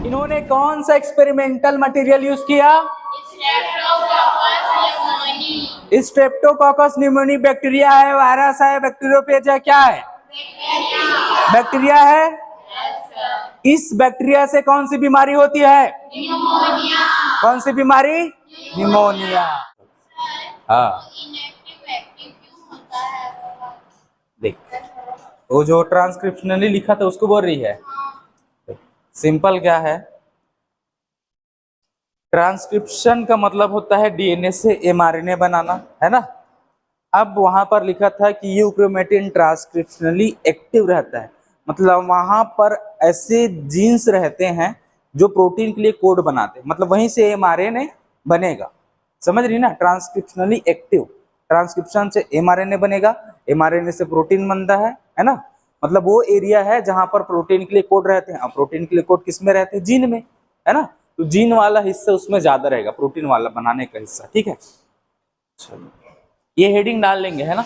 इन्होंने कौन सा एक्सपेरिमेंटल मटेरियल यूज किया? स्ट्रेप्टोकोकस न्यूमोनी बैक्टीरिया है, वायरस है, बैक्टीरियोफेज है, क्या है? बैक्टीरिया है। इस बैक्टीरिया से कौन सी बीमारी होती है? निमोनिया। कौन सी बीमारी? निमोनिया। हाँ देख, वो जो ट्रांसक्रिप्शनली लिखा था उसको बोल रही है। सिंपल क्या है, ट्रांसक्रिप्शन का मतलब होता है डीएनए से एमआरएनए बनाना, है ना। अब वहां पर लिखा था कि यूक्रोमेटिन ट्रांसक्रिप्शनली एक्टिव रहता है, मतलब वहां पर ऐसे जीन्स रहते हैं जो प्रोटीन के लिए कोड बनाते हैं, मतलब वहीं से एमआरएनए बनेगा। समझ रही ना, ट्रांसक्रिप्शनली एक्टिव, ट्रांसक्रिप्शन से एमआरएनए बनेगा, एमआरएनए से प्रोटीन बनता है ना। मतलब वो एरिया है जहां पर प्रोटीन के लिए कोड रहते हैं। अब प्रोटीन के लिए कोड किस में रहते हैं? जीन में, है ना। तो जीन वाला हिस्सा उसमें ज्यादा रहेगा, प्रोटीन वाला बनाने का हिस्सा, ठीक है। चलो ये हेडिंग डाल लेंगे, है ना।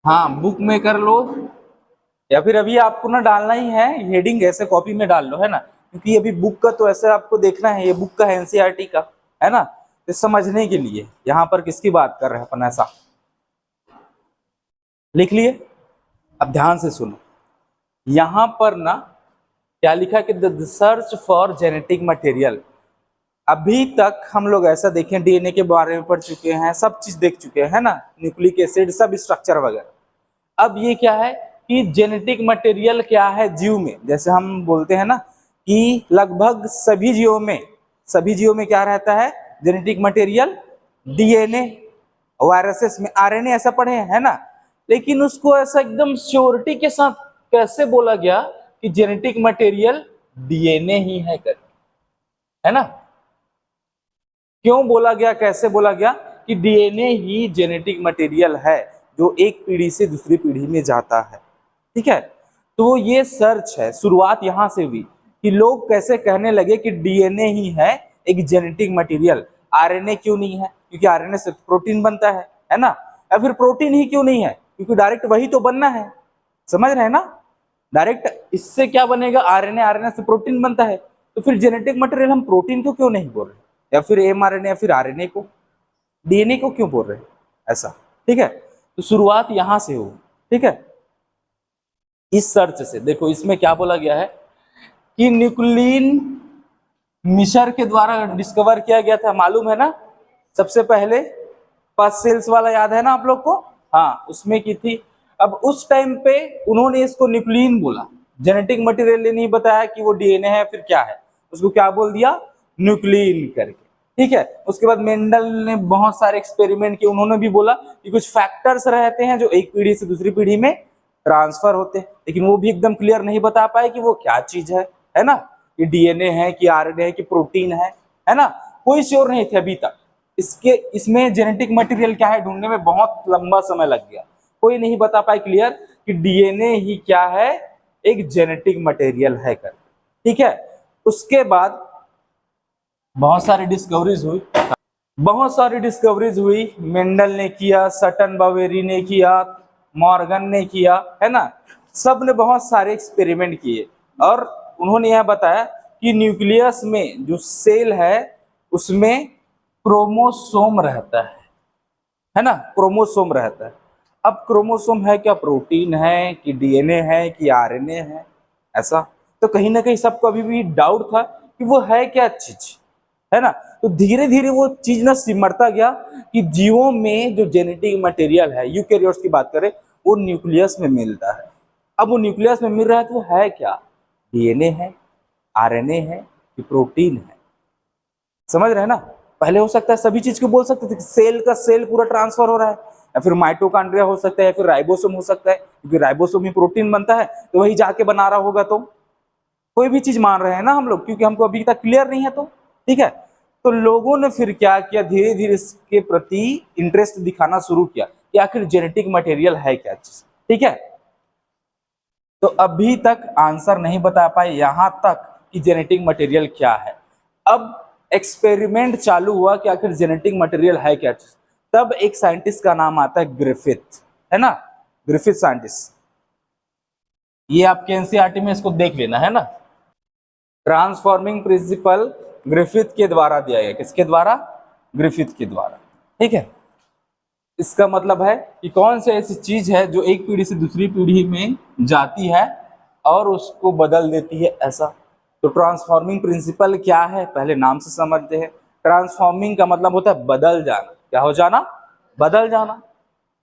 हाँ बुक में कर लो, या फिर अभी आपको ना डालना ही है हेडिंग, ऐसे कॉपी में डाल लो, है ना। क्योंकि अभी बुक का तो ऐसे आपको देखना है, ये बुक का है एनसीईआरटी का, है ना। तो समझने के लिए यहाँ पर किसकी बात कर रहे हैं अपन, ऐसा लिख लिए। अब ध्यान से सुनो, यहाँ पर ना क्या लिखा कि the search for genetic material. अभी तक हम लोग ऐसा देखें, डीएनए के बारे में पढ़ चुके हैं, सब चीज देख चुके हैं, है ना, न्यूक्लिक एसिड सब स्ट्रक्चर वगैरह। अब ये क्या है कि जेनेटिक मटेरियल क्या है जीव में, जैसे हम बोलते हैं ना कि लगभग सभी जीवों में क्या रहता है? जेनेटिक मटेरियल, डीएनए, वायरसेस में आरएनए, ऐसा पढ़े हैं ना। लेकिन उसको ऐसा एकदम श्योरिटी के साथ कैसे बोला गया कि जेनेटिक मटेरियल डीएनए ही है कर, है ना। क्यों बोला गया, कैसे बोला गया कि डीएनए ही जेनेटिक मटेरियल है जो एक पीढ़ी से दूसरी पीढ़ी में जाता है, ठीक है। तो ये सर्च है, शुरुआत यहां से हुई कि लोग कैसे कहने लगे कि डीएनए ही है एक जेनेटिक मटेरियल, आरएनए क्यों नहीं है? क्योंकि आरएनए से प्रोटीन बनता है ना। या फिर प्रोटीन ही क्यों नहीं है? क्योंकि डायरेक्ट वही तो बनना है, समझ रहे हैं ना। डायरेक्ट इससे क्या बनेगा? आरएनए, आरएनए से प्रोटीन बनता है। तो फिर जेनेटिक मटेरियल हम प्रोटीन को क्यों नहीं बोल रहे, या फिर एमआरएनए या फिर आरएनए को, डीएनए को क्यों बोल रहे हैं ऐसा, ठीक है। तो शुरुआत यहां से हो, ठीक है, इस सर्च से। देखो इसमें क्या बोला गया है कि न्यूक्लिन मिशर के द्वारा डिस्कवर किया गया था, मालूम है ना। सबसे पहले फर्स्ट सेल्स वाला याद है ना आप लोग को, हाँ उसमें की थी। अब उस टाइम पे उन्होंने इसको न्यूक्लिन बोला, जेनेटिक मटेरियल नहीं बताया कि वो डीएनए है फिर क्या है, उसको क्या बोल दिया? न्यूक्लिन करके, ठीक है। उसके बाद मेंडल ने बहुत सारे एक्सपेरिमेंट किए, उन्होंने भी बोला कि कुछ फैक्टर्स रहते हैं जो एक पीढ़ी से दूसरी पीढ़ी में ट्रांसफर होते हैं, लेकिन वो भी एकदम क्लियर नहीं बता पाए कि वो क्या चीज है ना, कि डीएनए है कि आरएनए है कि प्रोटीन है ना, कोई श्योर नहीं थे अभी तक। इसमें जेनेटिक मटेरियल क्या है ढूंढने में बहुत लंबा समय लग गया, कोई नहीं बता पाए क्लियर कि डीएनए ही क्या है, एक जेनेटिक मटेरियल है कर, ठीक है। उसके बाद बहुत सारी डिस्कवरीज हुई, मेंडल ने किया, सटन बावेरी ने किया, मॉर्गन ने किया, है ना। सब ने बहुत सारे एक्सपेरिमेंट किए और उन्होंने यह बताया कि न्यूक्लियस में जो सेल है उसमें क्रोमोसोम रहता है ना, क्रोमोसोम रहता है। अब क्रोमोसोम है क्या, प्रोटीन है कि डीएनए है कि आरएनए है, ऐसा तो कहीं ना कहीं सबको अभी भी डाउट था कि वो है क्या चीज, है ना। तो धीरे धीरे वो चीज ना सिमटता गया कि जीवों में जो जेनेटिक मटेरियल है, यूकेरियोट्स की बात करें, वो न्यूक्लियस में मिलता है। अब वो न्यूक्लियस में मिल रहा है तो वो है क्या, डीएनए है, आरएनए है कि प्रोटीन है, समझ रहे हैं ना। पहले हो सकता है सभी चीज को बोल सकते थे, सेल का सेल पूरा ट्रांसफर हो रहा है, या फिर माइटोकॉन्ड्रिया हो सकता है, या फिर राइबोसोम हो सकता है, क्योंकि राइबोसोम ही प्रोटीन बनता है तो वही जाके बना रहा होगा। तो कोई भी चीज मान रहे हैं ना हम लोग, क्योंकि हमको अभी तक क्लियर नहीं है, तो ठीक है। तो लोगों ने फिर क्या किया, धीरे धीरे इसके प्रति इंटरेस्ट दिखाना शुरू किया कि आखिर जेनेटिक मटेरियल है क्या चीज, ठीक है। तो अभी तक आंसर नहीं बता पाए यहां तक कि जेनेटिक मटेरियल क्या है। अब एक्सपेरिमेंट चालू हुआ कि आखिर जेनेटिक मटेरियल है क्या चीज। तब एक साइंटिस्ट का नाम आता है ग्रिफिथ, है ना, ग्रिफिथ साइंटिस्ट। ये आपके एनसीईआरटी में इसको देख लेना है ना। ट्रांसफॉर्मिंग प्रिंसिपल ग्रिफिथ के द्वारा दिया गया, किसके द्वारा? ग्रिफिथ के द्वारा। ठीक है, इसका मतलब है कि कौन सी ऐसी चीज है जो एक पीढ़ी से दूसरी पीढ़ी में जाती है और उसको बदल देती है, ऐसा। तो ट्रांसफॉर्मिंग प्रिंसिपल क्या है, पहले नाम से समझते हैं। ट्रांसफॉर्मिंग का मतलब होता है बदल जाना। क्या हो जाना? बदल जाना।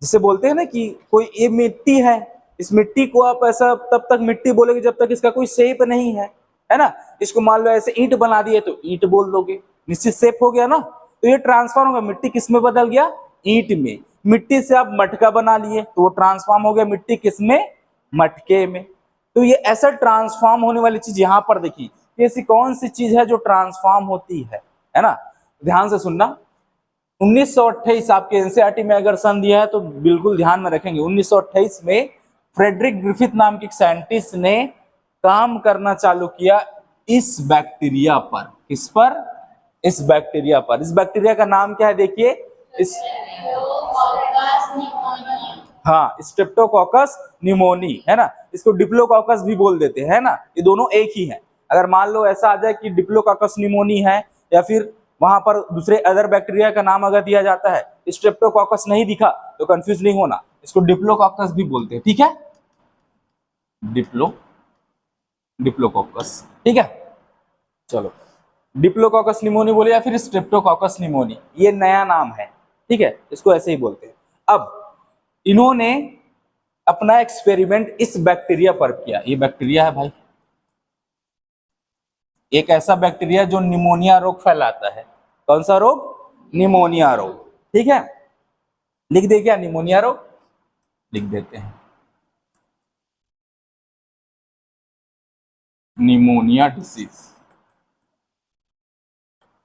जिसे बोलते हैं ना कि कोई ये मिट्टी है, इस मिट्टी को आप ऐसा तब तक मिट्टी बोलोगे जब तक इसका कोई शेप नहीं है ना। इसको मान लो ऐसे ईंट बना दिए तो ईंट बोल दोगे, निश्चित शेप हो गया ना। तो ये ट्रांसफॉर्म होगा, मिट्टी किस में बदल गया? ईंट में। मिट्टी से आप मटका बना लिए तो वो ट्रांसफॉर्म हो गया मिट्टी किस में? मटके में। तो ये ऐसा ट्रांसफॉर्म होने वाली चीज यहाँ पर देखिए, ऐसी कौन सी चीज है जो ट्रांसफॉर्म होती है ना। ध्यान से सुनना। 1928 आपके एनसीईआरटी में अगर सन दिया है तो बिल्कुल ध्यान में रखेंगे। 1928 में फ्रेडरिक ग्रिफिथ नाम के एक साइंटिस्ट ने काम करना चालू किया इस बैक्टीरिया पर। किस पर? इस बैक्टीरिया पर। इस बैक्टीरिया का नाम क्या है देखिए, इस हाँ, स्ट्रेप्टोकोकस निमोनी, है ना। इसको डिप्लोकोकस भी बोल देते हैं ना, ये दोनों एक ही है। अगर मान लो ऐसा आ जाए कि डिप्लोकोकस निमोनी है या फिर वहां पर दूसरे अदर बैक्टीरिया का नाम अगर दिया जाता है, स्ट्रेप्टोकोकस नहीं दिखा तो कंफ्यूज नहीं होना, इसको डिप्लोकोकस भी बोलते हैं। ठीक है, डिप्लोकोकस। ठीक है, चलो डिप्लोकोकस निमोनी बोले या फिर स्ट्रेप्टोकोकस निमोनी, ये नया नाम है। ठीक है, इसको ऐसे ही बोलते हैं। अब इन्होंने अपना एक्सपेरिमेंट इस बैक्टीरिया पर किया। ये बैक्टीरिया है भाई, एक ऐसा बैक्टीरिया जो निमोनिया रोग फैलाता है। कौन सा रोग? निमोनिया रोग। ठीक है, लिख दे क्या? निमोनिया रोग लिख देते हैं, निमोनिया डिसीज।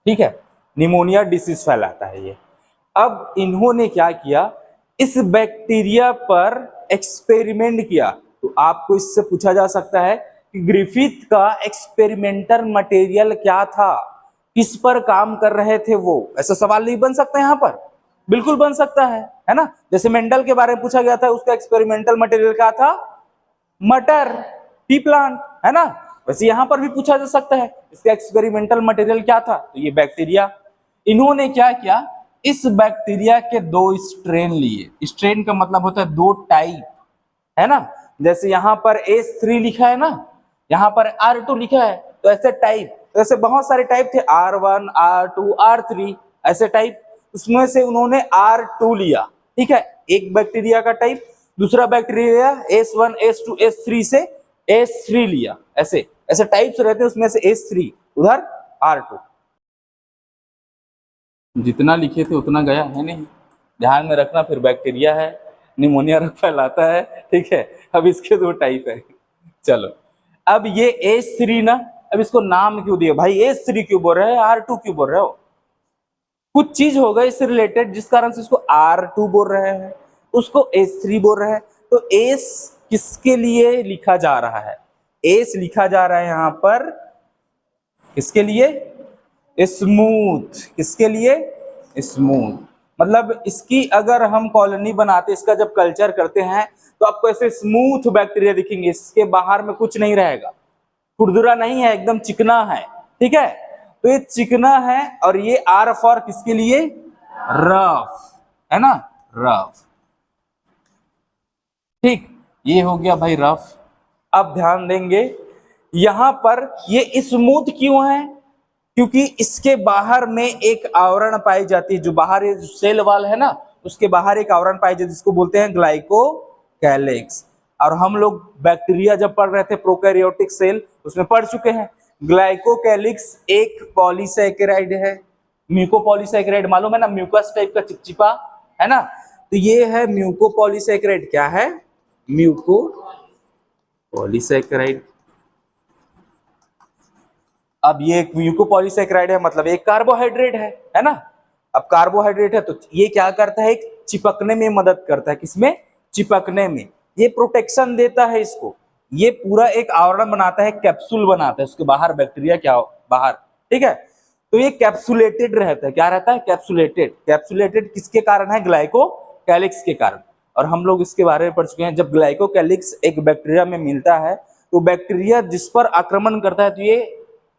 ठीक है, निमोनिया डिसीज फैलाता है ये। अब इन्होंने क्या किया, इस बैक्टीरिया पर एक्सपेरिमेंट किया। तो आपको इससे पूछा जा सकता है कि ग्रिफिथ का एक्सपेरिमेंटल मटेरियल क्या था, किस पर काम कर रहे थे वो? ऐसा सवाल नहीं बन सकता यहाँ पर? बिल्कुल बन सकता है ना। जैसे मेंडल के बारे में पूछा गया था, उसका एक्सपेरिमेंटल मटेरियल क्या था? मटर, पी प्लांट, है ना। वैसे यहां पर भी पूछा जा सकता है इसका एक्सपेरिमेंटल मटेरियल क्या था, तो ये बैक्टीरिया। इन्होंने क्या किया, इस बैक्टीरिया के दो स्ट्रेन लिए। स्ट्रेन का मतलब होता है दो टाइप, है ना। जैसे यहाँ पर S3 लिखा है ना, यहाँ पर R2 लिखा है, तो ऐसे टाइप, तो ऐसे बहुत सारे टाइप थे, R1, R2, R3, ऐसे टाइप। उसमें से उन्होंने R2 लिया। ठीक है, एक बैक्टीरिया का टाइप। दूसरा बैक्टीरिया S1, S2, S3 से S3 लिया। ऐसे ऐसे टाइप्स रहते हैं, उसमें से S3, उधर R2। जितना लिखे थे उतना गया है नहीं, ध्यान में रखना। फिर बैक्टीरिया है, निमोनिया रोग फैलाता है। ठीक है, अब इसके दो टाइप है। चलो, अब ये S3 ना, अब इसको नाम क्यों दिया भाई? S3 क्यों बोल रहे हैं, R2 क्यों बोल रहे हो? कुछ चीज होगा इससे रिलेटेड जिस कारण से इसको R2 बोल रहे हैं, उसको S3 बोल रहे हैं। तो S किसके लिए लिखा जा रहा है? S लिखा जा रहा है यहाँ पर किसके लिए? स्मूथ। किसके लिए? स्मूथ। मतलब इसकी अगर हम कॉलोनी बनाते, इसका जब कल्चर करते हैं तो आपको ऐसे स्मूथ बैक्टीरिया दिखेंगे, इसके बाहर में कुछ नहीं रहेगा, खुरदुरा नहीं है, एकदम चिकना है। ठीक है, तो ये चिकना है। और ये R फॉर किसके लिए? रफ, है ना, रफ। ठीक, ये हो गया भाई रफ। अब ध्यान देंगे यहां पर ये स्मूथ क्यों है? क्योंकि इसके बाहर में एक आवरण पाई जाती है, जो बाहर सेल वाल है ना, उसके बाहर एक आवरण पाई जाती है जिसको बोलते हैं ग्लाइकोकैलिक्स। और हम लोग बैक्टीरिया जब पढ़ रहे थे प्रोकैरियोटिक सेल, उसमें पढ़ चुके हैं ग्लाइकोकैलिक्स एक पॉलीसैकेराइड है। म्यूकोपॉलीसैकेराइड मालूम है ना, म्यूकस टाइप का चिपचिपा, है ना। तो ये है म्यूकोपॉलीसैकेराइड। क्या है? म्यूकोपॉलीसैकेराइड। अब ये एक म्यूकोपॉलीसैकेराइड है, मतलब एक कार्बोहाइड्रेट है ना। अब कार्बोहाइड्रेट है तो ये क्या करता है, एक चिपकने में मदद करता है। किसमें? चिपकने में। ये प्रोटेक्शन देता है इसको, ये पूरा एक आवरण बनाता है, कैप्सूल बनाता है उसके बाहर, बैक्टीरिया क्या बाहर। ठीक है, तो ये कैप्सुलेटेड रहता है। क्या रहता है? कैप्सुलेटेड। कैप्सुलेटेड किसके कारण है? ग्लाइकोकैलिक्स के कारण। और हम लोग इसके बारे में पढ़ चुके हैं। जब ग्लाइकोकैलिक्स एक बैक्टीरिया में मिलता है तो बैक्टीरिया जिस पर आक्रमण करता है तो ये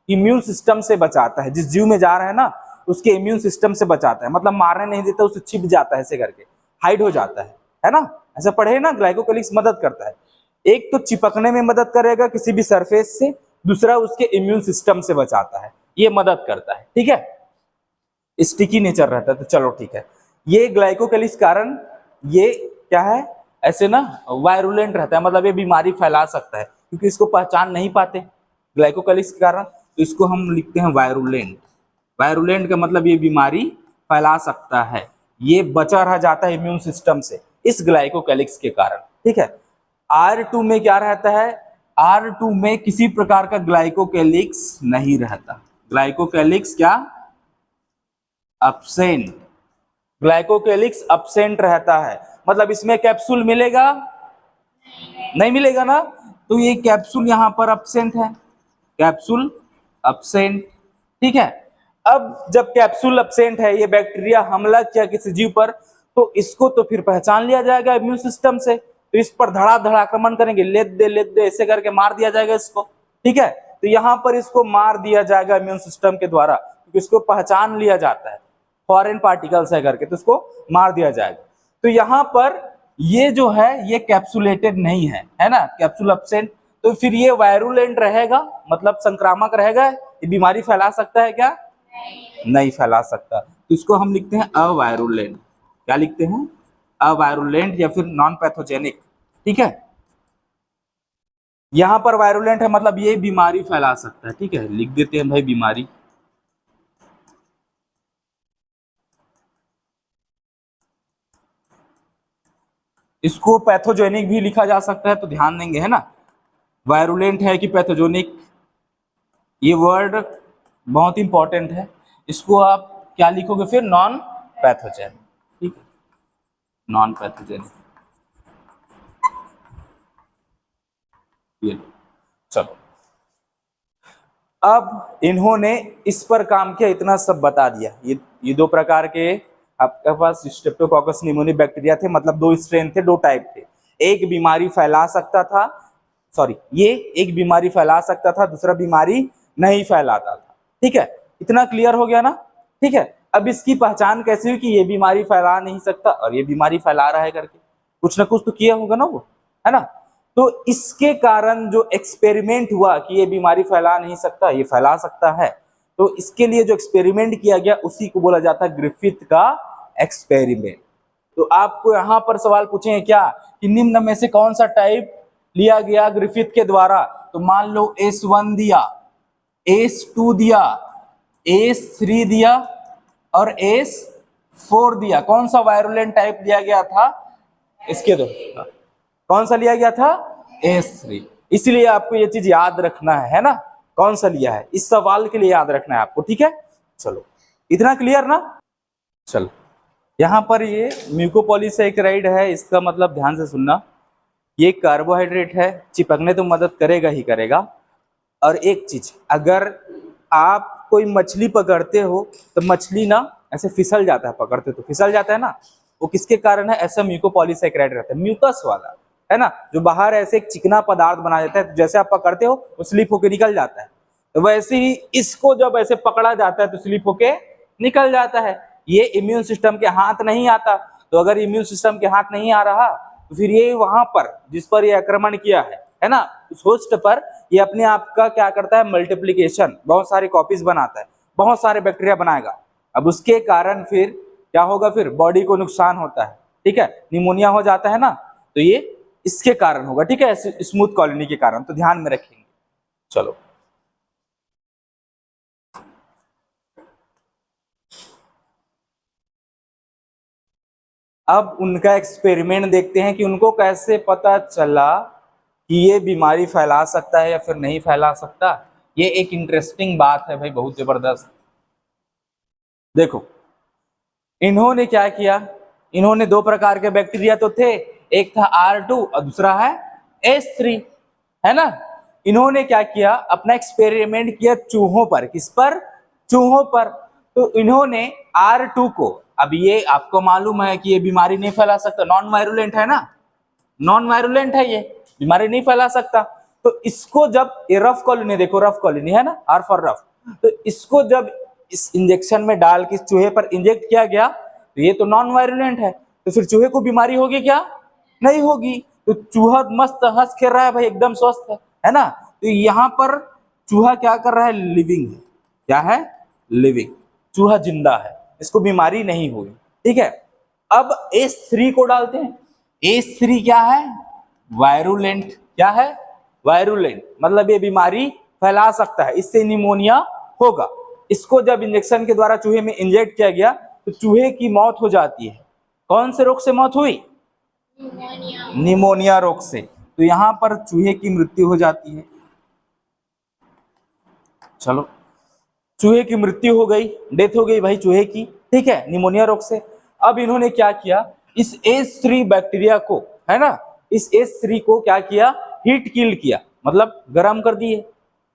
इम्यून सिस्टम से बचाता है, जिस जीव में जा रहा है ना उसके इम्यून सिस्टम से बचाता है, मतलब मारने नहीं देता, उसे छिप जाता है, ऐसे करके हाइड हो जाता है ना। ऐसा पढ़े ना, ग्लाइकोकैलिक्स मदद करता है। एक तो चिपकने में मदद करेगा किसी भी सरफेस से, दूसरा उसके इम्यून सिस्टम से बचाता है, ये मदद करता है, ठीक है। स्टिकी नेचर रहता है, तो चलो ठीक है। ये ग्लाइकोकैलिक्स कारण ये क्या है, ऐसे ना वायरुलेंट रहता है, मतलब ये बीमारी फैला सकता है, क्योंकि इसको पहचान नहीं पाते ग्लाइकोकैलिक्स के कारण, तो इसको हम लिखते हैं वायरुलेंट। वायरुलेंट का मतलब ये बीमारी फैला सकता है, ये बचा रह जाता है इम्यून सिस्टम से इस ग्लाइकोकैलिक्स के कारण, ठीक है। R2 में क्या रहता है, R2 में किसी प्रकार का ग्लाइकोकैलिक्स नहीं रहता। ग्लाइकोकैलिक्स क्या, अब्सेंट। ग्लाइकोकैलिक्स अब्सेंट रहता है, मतलब इसमें कैप्सूल मिलेगा नहीं मिलेगा ना, तो ये कैप्सूल यहां पर अब्सेंट है, कैप्सूल अब्सेंट, ठीक है। अब जब कैप्सूल अब्सेंट है, ये बैक्टीरिया हमला किया किसी जीव पर, तो इसको तो फिर पहचान लिया जाएगा इम्यून सिस्टम से, तो इस पर धड़ाधड़ आक्रमण करेंगे, लेट दे ऐसे करके मार दिया जाएगा इसको, ठीक है। तो यहाँ पर इसको मार दिया जाएगा इम्यून सिस्टम के द्वारा, क्योंकि इसको पहचान लिया जाता है, फॉरेन पार्टिकल्स है करके, तो इसको मार दिया जाएगा। तो यहाँ पर ये जो है ये कैप्सुलेटेड नहीं है ना, कैप्सूल अब्सेंट, तो फिर ये वायरुलेंट रहेगा, मतलब संक्रामक रहेगा, ये बीमारी फैला सकता है क्या, नहीं फैला सकता, तो इसको हम लिखते हैं अवायरुलेंट। क्या लिखते हैं, अवायरुलेंट या फिर नॉन पैथोजेनिक, ठीक है। यहां पर वायरुलेंट है, मतलब ये बीमारी फैला सकता है, ठीक है, लिख देते हैं भाई बीमारी। इसको पैथोजेनिक भी लिखा जा सकता है, तो ध्यान देंगे, है ना, वायरुलेंट है कि पैथोजेनिक, ये वर्ड बहुत इंपॉर्टेंट है। इसको आप क्या लिखोगे फिर, नॉन पैथोजेनिक, ठीक है, नॉन पैथोजेनिक। ये चलो, अब इन्होंने इस पर काम किया, इतना सब बता दिया। ये दो प्रकार के आपके पास स्ट्रेप्टोकोकस निमोनिया बैक्टीरिया थे, मतलब दो स्ट्रेन थे, दो टाइप थे। एक बीमारी फैला सकता था, सॉरी, ये एक बीमारी फैला सकता था, दूसरा बीमारी नहीं फैलाता था, ठीक है। इतना क्लियर हो गया ना, ठीक है। अब इसकी पहचान कैसे हुई कि ये बीमारी फैला नहीं सकता और ये बीमारी फैला रहा है करके, कुछ ना कुछ तो किया होगा ना वो, है ना। तो इसके कारण जो एक्सपेरिमेंट हुआ कि ये बीमारी फैला नहीं सकता, ये फैला सकता है, तो इसके लिए जो एक्सपेरिमेंट किया गया उसी को बोला जाता है ग्रिफिथ का एक्सपेरिमेंट। तो आपको यहां पर सवाल पूछे क्या कि निम्न में से कौन सा टाइप लिया गया ग्रिफिथ के द्वारा, तो मान लो S1 दिया, S2 दिया, S3 दिया और S4 दिया, कौन सा वायरुलेंट टाइप लिया गया था, इसके दो कौन सा लिया गया था, S3। इसलिए आपको ये चीज याद रखना है ना, कौन सा लिया है, इस सवाल के लिए याद रखना है आपको, ठीक है। चलो, इतना क्लियर ना। चलो, यहाँ पर ये म्यूकोपॉलीसैकेराइड है, इसका मतलब ध्यान से सुनना, ये कार्बोहाइड्रेट है, चिपकने तो मदद करेगा ही करेगा। और एक चीज, अगर आप कोई मछली पकड़ते हो तो मछली ना ऐसे फिसल जाता है, पकड़ते तो फिसल जाता है ना, वो किसके कारण है, ऐसा म्यूकोपॉलीसैकेराइड रहता है, म्यूकस वाला, है ना, जो बाहर ऐसे एक चिकना पदार्थ बना देता है, जैसे आप पकड़ते हो वो स्लिप होके निकल जाता है, तो वैसे ही इसको जब ऐसे पकड़ा जाता है तो स्लिप होके निकल जाता है। ये इम्यून सिस्टम के हाथ नहीं आता, तो अगर इम्यून सिस्टम के हाथ नहीं आ रहा तो फिर ये वहां पर जिस पर ये आक्रमण किया है ना, उस होस्ट पर ये अपने आप का क्या करता है, मल्टीप्लिकेशन, बहुत सारी कॉपीज बनाता है, बहुत सारे बैक्टीरिया बनाएगा। अब उसके कारण फिर क्या होगा, फिर बॉडी को नुकसान होता है, ठीक है, निमोनिया हो जाता है ना, तो ये इसके कारण होगा, ठीक है, स्मूथ कॉलोनी के कारण, तो ध्यान में रखेंगे। चलो, अब उनका एक्सपेरिमेंट देखते हैं कि उनको कैसे पता चला कि ये बीमारी फैला सकता है या फिर नहीं फैला सकता। ये एक इंटरेस्टिंग बात है भाई, बहुत जबरदस्त। देखो, इन्होंने क्या किया, इन्होंने दो प्रकार के बैक्टीरिया तो थे, एक था R2 और दूसरा है S3, है ना। इन्होंने क्या किया, अपना एक्सपेरिमेंट किया चूहों पर, किस पर, चूहों पर। तो इन्होंने R2 को अब ये आपको मालूम है कि ये बीमारी नहीं फैला सकता, नॉन वायरुलेंट है ना, नॉन वायरुलेंट है, ये बीमारी नहीं फैला सकता। तो इसको जब ये रफ कॉलोनी, देखो रफ कॉलोनी है ना, आर फॉर रफ, तो इसको जब इस इंजेक्शन में डाल के चूहे पर इंजेक्ट किया गया तो ये तो नॉन वायरुलेंट है, तो फिर चूहे को बीमारी होगी क्या? नहीं होगी। तो चूहा मस्त हंस खेल रहा है भाई, एकदम स्वस्थ है ना। तो यहाँ पर चूहा क्या कर रहा है? लिविंग है। क्या है? लिविंग। चूहा जिंदा है, इसको बीमारी नहीं हुई। ठीक है, अब S3 को डालते हैं। S3 क्या है? वायरुलेंट। क्या है? वायरुलेंट, मतलब ये बीमारी फैला सकता है, इससे निमोनिया होगा। इसको जब इंजेक्शन के द्वारा चूहे में इंजेक्ट किया गया तो चूहे की मौत हो जाती है। कौन से रोग से मौत हुई? निमोनिया रोग से। तो यहां पर चूहे की मृत्यु हो जाती है। चलो, चूहे की मृत्यु हो गई, डेथ हो गई भाई चूहे की, ठीक है, निमोनिया रोग से। अब इन्होंने क्या किया? इस S3 बैक्टीरिया को, है ना, इस S3 को क्या किया? हीट किल किया, मतलब गर्म कर दिए।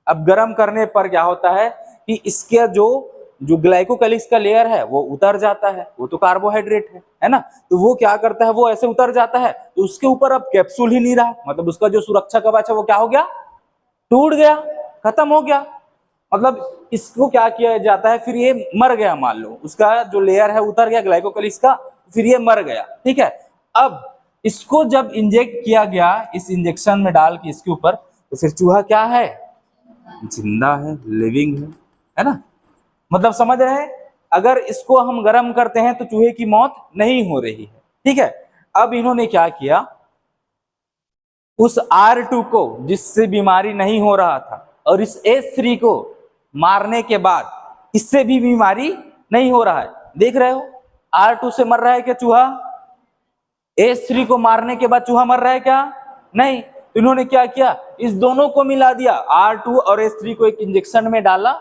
अब गर्म करने पर क्या होता है कि इसके जो जो ग्लाइकोकैलिक्स का लेयर है वो उतर जाता है, वो तो कार्बोहाइड्रेट है ना, तो वो क्या करता है? वो ऐसे उतर जाता है, तो उसके ऊपर अब कैप्सूल ही नहीं रहा, मतलब उसका जो सुरक्षा कवच है वो क्या हो गया? टूट गया, खत्म हो गया। मतलब इसको क्या किया जाता है? फिर ये मर गया, मान लो उसका जो लेयर है उतर गया ग्लाइकोकैलिक्स का, फिर ये मर गया। ठीक है, अब इसको जब इंजेक्ट किया गया, इस इंजेक्शन में डाल के इसके ऊपर, तो फिर चूहा क्या है? जिंदा है, लिविंग है ना। मतलब समझ रहे हैं, अगर इसको हम गर्म करते हैं तो चूहे की मौत नहीं हो रही है। ठीक है, अब इन्होंने क्या किया? उस R2 को, जिससे बीमारी नहीं हो रहा था, और इस S3 को मारने के बाद इससे भी बीमारी नहीं हो रहा है। देख रहे हो, R2 से मर रहा है क्या चूहा? S3 को मारने के बाद चूहा मर रहा है क्या? नहीं। तो इन्होंने क्या किया? इस दोनों को मिला दिया, R2 और S3 को एक इंजेक्शन में डाला,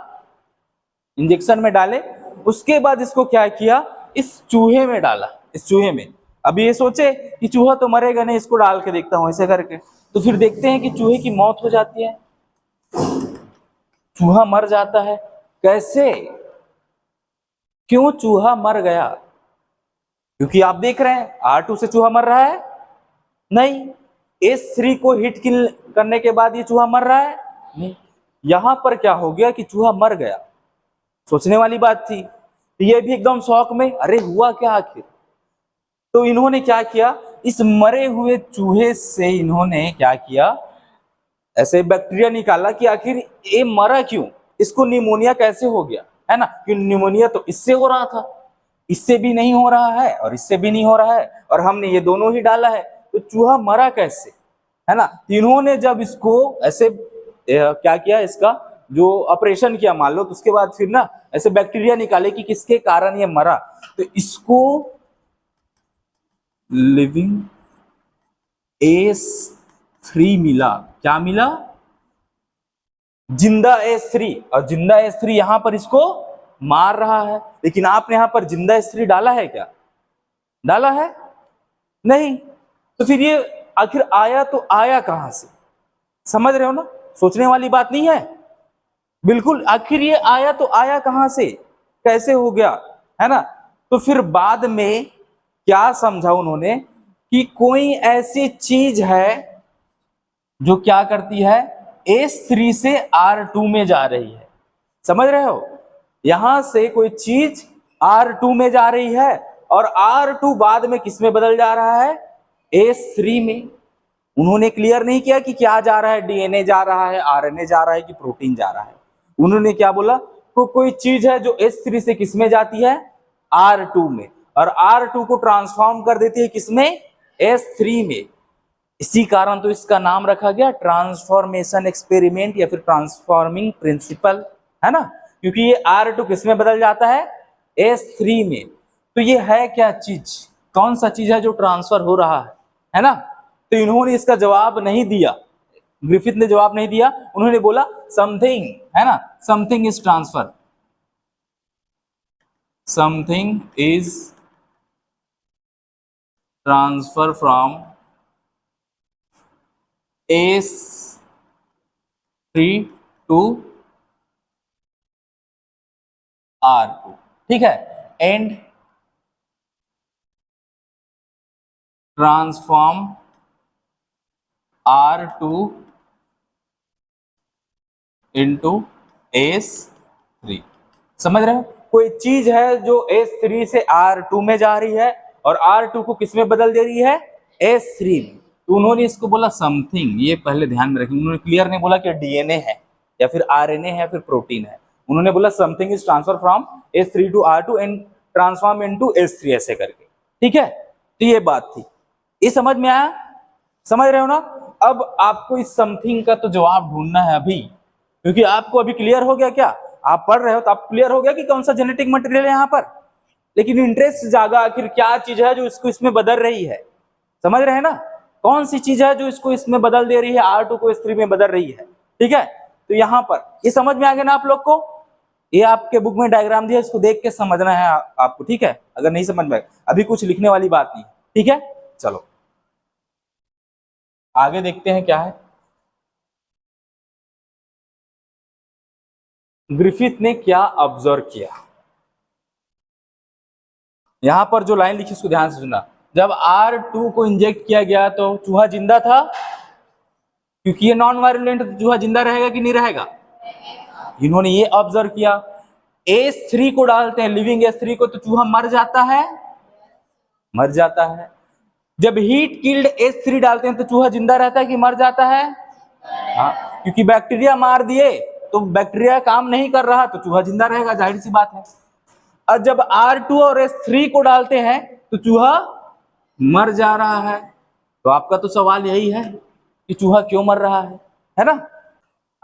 इंजेक्शन में डाले, उसके बाद इसको क्या किया? इस चूहे में डाला, इस चूहे में। अब ये सोचे कि चूहा तो मरेगा नहीं, इसको डाल के देखता हूं ऐसे करके, तो फिर देखते हैं कि चूहे की मौत हो जाती है, चूहा मर जाता है। कैसे? क्यों चूहा मर गया? क्योंकि आप देख रहे हैं R2 से चूहा मर रहा है नहीं, S3 को हिट किल करने के बाद ये चूहा मर रहा है नहीं। यहां पर क्या हो गया कि चूहा मर गया। सोचने वाली बात थी। ये भी एकदम शौक में, अरे हुआ क्या आखिर? तो इन्होंने क्या किया? इस मरे हुए चूहे से इन्होंने क्या किया? ऐसे बैक्टीरिया निकाला कि आखिर ये मरा क्यों, इसको निमोनिया कैसे हो गया, है ना, कि निमोनिया तो इससे हो रहा था, इससे भी नहीं हो रहा है और इससे भी नहीं हो रहा है, और हमने ये दोनों ही डाला है, तो चूहा मरा कैसे, है ना। इन्होंने जब इसको ऐसे क्या किया, इसका जो ऑपरेशन किया मान लो, तो उसके बाद फिर ना ऐसे बैक्टीरिया निकाले कि किसके कारण ये मरा, तो इसको लिविंग S3 मिला। क्या मिला? जिंदा S3। और जिंदा S3 यहां पर इसको मार रहा है, लेकिन आपने यहां पर जिंदा S3 डाला है क्या? डाला है नहीं। तो फिर ये आखिर आया तो आया कहां से? समझ रहे हो ना, सोचने वाली बात नहीं है बिल्कुल। आखिर ये आया तो आया कहां से, कैसे हो गया, है ना। तो फिर बाद में क्या समझा उन्होंने कि कोई ऐसी चीज है जो क्या करती है, S3 से R2 में जा रही है। समझ रहे हो, यहां से कोई चीज R2 में जा रही है और R2 बाद में किस में बदल जा रहा है? S3 में। उन्होंने क्लियर नहीं किया कि क्या जा रहा है, DNA जा रहा है, RNA जा रहा है कि प्रोटीन जा रहा है। उन्होंने क्या बोला? तो कोई चीज है जो S3 से किस में जाती है? R2 में, और R2 को ट्रांसफॉर्म कर देती है किसमें? S3 में। इसी कारण तो इसका नाम रखा गया ट्रांसफॉर्मेशन एक्सपेरिमेंट या फिर ट्रांसफॉर्मिंग प्रिंसिपल, है ना, क्योंकि ये R2 किस में बदल जाता है? S3 में। तो ये है क्या चीज, कौन सा चीज है जो ट्रांसफर हो रहा है ना। तो इन्होंने इसका जवाब नहीं दिया, ग्रिफिथ ने जवाब नहीं दिया, उन्होंने बोला समथिंग, है ना, something is transfer, something is transfer from S3 to R2। ठीक है, and transform R2 into S3। समझ रहे हो, कोई चीज है जो S3 से R2 में जा रही है और R2 को किस में बदल दे रही है, S3 में। तो उन्होंने इसको बोला समथिंग, ये पहले ध्यान में रखें, उन्होंने क्लियर नहीं बोला कि डीएनए है या फिर आरएनए है फिर प्रोटीन है, उन्होंने बोला something is transfer from S3 to R2 and transform into S3 ऐसे करके। ठीक है, तो ये बात थी, ये समझ में आया, समझ रहे हो ना। अब आपको इस समथिंग का तो जवाब ढूंढना है अभी, क्योंकि आपको अभी क्लियर हो गया, क्या आप पढ़ रहे हो तो आप क्लियर हो गया कि कौन सा जेनेटिक मटेरियल है यहाँ पर, लेकिन इंटरेस्ट जागा आखिर क्या चीज है जो इसको इसमें बदल रही है। समझ रहे हैं ना, कौन सी चीज है जो इसको इसमें बदल दे रही है, R2 को S3 में बदल रही है। ठीक है, तो यहाँ पर ये समझ में आ गया ना आप लोग को, ये आपके बुक में डायग्राम दिया, इसको देख के समझना है आपको। ठीक है, अगर नहीं समझ में अभी कुछ लिखने वाली बात नहीं। ठीक है, चलो आगे देखते हैं क्या है। ग्रिफिथ ने क्या ऑब्जर्व किया, यहां पर जो लाइन लिखी उसको ध्यान से सुनना। जब R2 को इंजेक्ट किया गया तो चूहा जिंदा था, क्योंकि ये नॉन वायरुलेंट, तो चूहा जिंदा रहेगा कि नहीं रहेगा, इन्होंने ये ऑब्जर्व किया। S3 को डालते हैं, लिविंग S3 को, तो चूहा मर जाता है, मर जाता है। जब हीट किल्ड S3 डालते हैं तो चूहा जिंदा रहता है कि मर जाता है, हाँ, क्योंकि बैक्टीरिया मार दिए तो बैक्टीरिया काम नहीं कर रहा तो चूहा जिंदा रहेगा, जाहिर सी बात है। और जब R2 और S3 को डालते हैं तो चूहा मर जा रहा है। तो आपका तो सवाल यही है कि चूहा क्यों मर रहा है ना।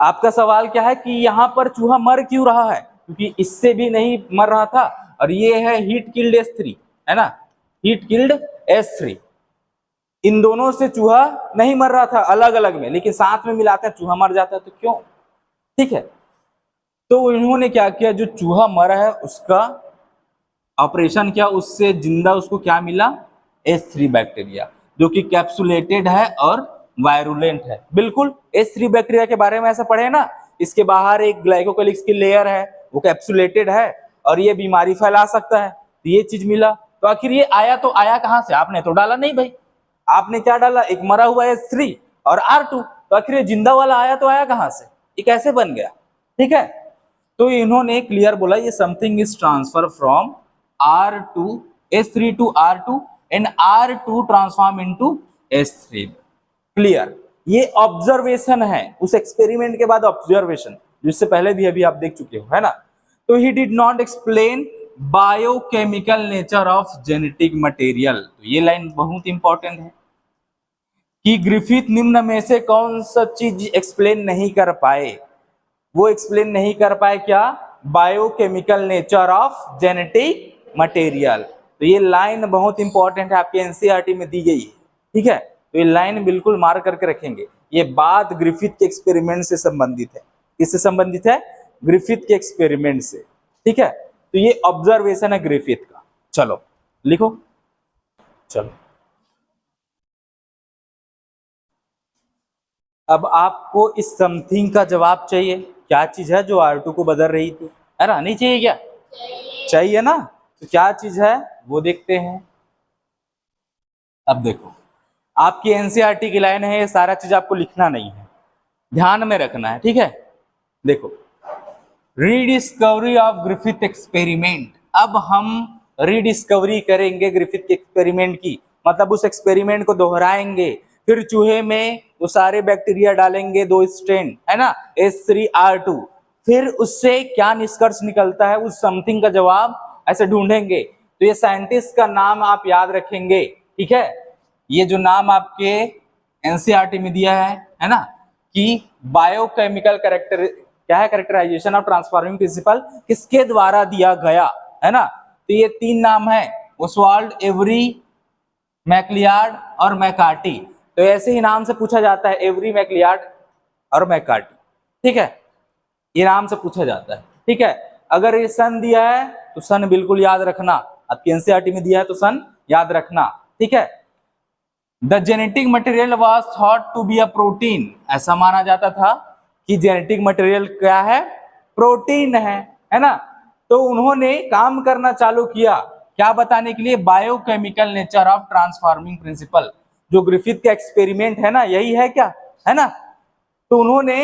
आपका सवाल क्या है कि यहाँ पर चूहा मर क्यों रहा है, क्योंकि इससे भी नहीं मर रहा था, और ये है हीट किल्ड S3, है ना, हीट किल्ड S3, इन दोनों से चूहा नहीं मर रहा था अलग अलग में, लेकिन साथ में मिलाते हैं चूहा मर जाता है, तो क्यों। ठीक है, तो इन्होंने क्या किया, जो चूहा मरा है उसका ऑपरेशन किया, उससे जिंदा उसको क्या मिला, S3 बैक्टीरिया, जो कि कैप्सुलेटेड है और वायरुलेंट है। बिल्कुल S3 बैक्टीरिया के बारे में ऐसा पढ़े ना, इसके बाहर एक ग्लाइकोकैलिक्स की लेयर है, वो कैप्सुलेटेड है और ये बीमारी फैला सकता है, तो ये चीज मिला। तो आखिर ये आया तो आया कहां से, आपने तो डाला नहीं भाई, आपने क्या डाला, एक मरा हुआ S3 और R2, तो आखिर ये जिंदा वाला आया तो आया कहां से, ये कैसे बन गया। ठीक है, तो इन्होंने क्लियर बोला ये something is transfer from R2 S3 to R2 and R2 transform into S3। Clear, ये ऑब्जर्वेशन है, उस एक्सपेरिमेंट के बाद ऑब्जर्वेशन, जिससे पहले भी अभी आप देख चुके हो, है ना। तो he did not explain biochemical nature of genetic material. तो ये लाइन बहुत इंपॉर्टेंट है कि ग्रिफिथ निम्न में से कौन सा चीज एक्सप्लेन नहीं कर पाए, वो एक्सप्लेन नहीं कर पाए क्या, biochemical nature of genetic material. तो ये लाइन बहुत इंपॉर्टेंट है, आपके एनसीईआरटी में दी गई है। ठीक है, तो ये लाइन बिल्कुल मार्क करके रखेंगे, ये बात ग्रिफिथ के एक्सपेरिमेंट से संबंधित है। किससे संबंधित है, ग्रिफिथ के एक्सपेरिमेंट से। ठीक है, तो ये ऑब्जर्वेशन है ग्रिफिथ का। चलो लिखो, चलो अब आपको इस समथिंग का जवाब चाहिए, क्या चीज है जो R2 को बदल रही थी, है ना, नहीं चाहिए क्या, चाहिए ना। तो क्या चीज है वो देखते हैं। अब देखो, आपकी एनसीईआरटी की लाइन है, ये सारा चीज आपको लिखना नहीं है, ध्यान में रखना है। ठीक है, देखो, रीडिस्कवरी ऑफ ग्रिफिथ एक्सपेरिमेंट, अब हम रीडिस्कवरी करेंगे ग्रिफिथ के एक्सपेरिमेंट की, मतलब उस एक्सपेरिमेंट को दोहराएंगे, फिर चूहे में वो सारे बैक्टीरिया डालेंगे, 2 स्ट्रेन, है ना, S3R2, फिर उससे क्या निष्कर्ष निकलता है, उस समथिंग का जवाब ऐसे ढूंढेंगे। तो ये साइंटिस्ट का नाम आप याद रखेंगे। ठीक है, ये जो नाम आपके एनसीईआरटी में दिया है ना, कि बायोकेमिकल कैरेक्टर क्या है, कैरेक्टराइजेशन ऑफ ट्रांसफॉर्मिंग प्रिंसिपल किसके द्वारा दिया गया, है ना। तो ये 3 नाम है, ओसवाल्ड, एवरी, मैक्लियार्ड और मैकार्टी। तो ऐसे ही नाम से पूछा जाता है, एवरी, मैक्लियार्ड और मैकार्टी। ठीक है, ये नाम से पूछा जाता है। ठीक है, अगर ये सन दिया है तो सन बिल्कुल याद रखना, आपके एनसीईआरटी में दिया है तो सन याद रखना। ठीक है, the genetic material was thought to be a protein, ऐसा माना जाता था कि जेनेटिक मटेरियल क्या है, प्रोटीन है ना। तो उन्होंने काम करना चालू किया क्या बताने के लिए? Biochemical nature of transforming principle. जो ग्रिफिथ का एक्सपेरिमेंट है ना, यही है क्या, है ना। तो उन्होंने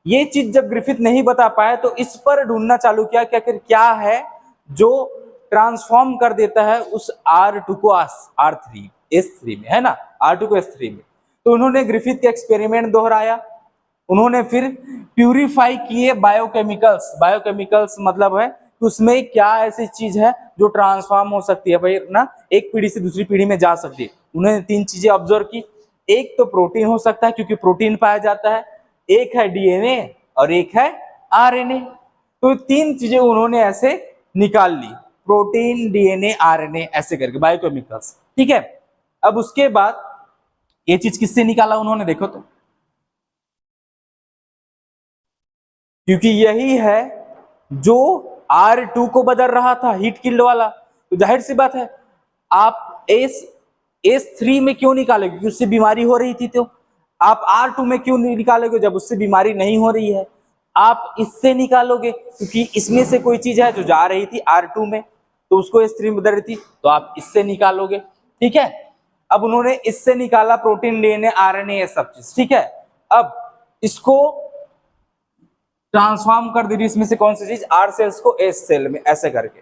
ये चीज जब ग्रिफिथ नहीं बता पाए तो इस पर ढूंढना चालू किया कि आखिर क्या है जो ट्रांसफॉर्म कर देता है उस R2 को R3 S3 में, है ना, R2 को S3 में। तो उन्होंने ग्रिफिथ का एक्सपेरिमेंट दोहराया, उन्होंने फिर प्यूरिफाई किए बायोकेमिकल्स। बायोकेमिकल्स मतलब है कि उसमें क्या ऐसी चीज है जो ट्रांसफॉर्म हो सकती है भाई ना, एक पीढ़ी से दूसरी पीढ़ी में जा सकती है। उन्होंने 3 चीजें ऑब्जर्व की। एक तो प्रोटीन हो सकता है क्योंकि प्रोटीन पाया जाता है, एक है डीएनए और एक है आरएनए। तो 3 चीजें उन्होंने ऐसे निकाल ली, प्रोटीन, डीएनए, आरएनए, ऐसे करके बायोकेमिकल्स। ठीक है, अब उसके बाद ये चीज किससे निकाला उन्होंने, देखो तो, क्योंकि यही है जो R2 को बदल रहा था, हीट किल्ड वाला। तो जाहिर सी बात है आप S3 में क्यों निकालोगे, क्योंकि उससे बीमारी हो रही थी। तो आप R2 में क्यों नहीं निकालोगे जब उससे बीमारी नहीं हो रही है? आप इससे निकालोगे क्योंकि इसमें से कोई चीज है जो जा रही थी R2 में, तो उसको S3 में बदल रही थी, तो आप इससे निकालोगे। ठीक है, अब उन्होंने इससे निकाला प्रोटीन, डीएनए, आरएनए, ये सब चीज। ठीक है, अब इसको ट्रांसफॉर्म कर दी इसमें से कौन सी चीज, R सेल्स को S सेल में, ऐसे करके।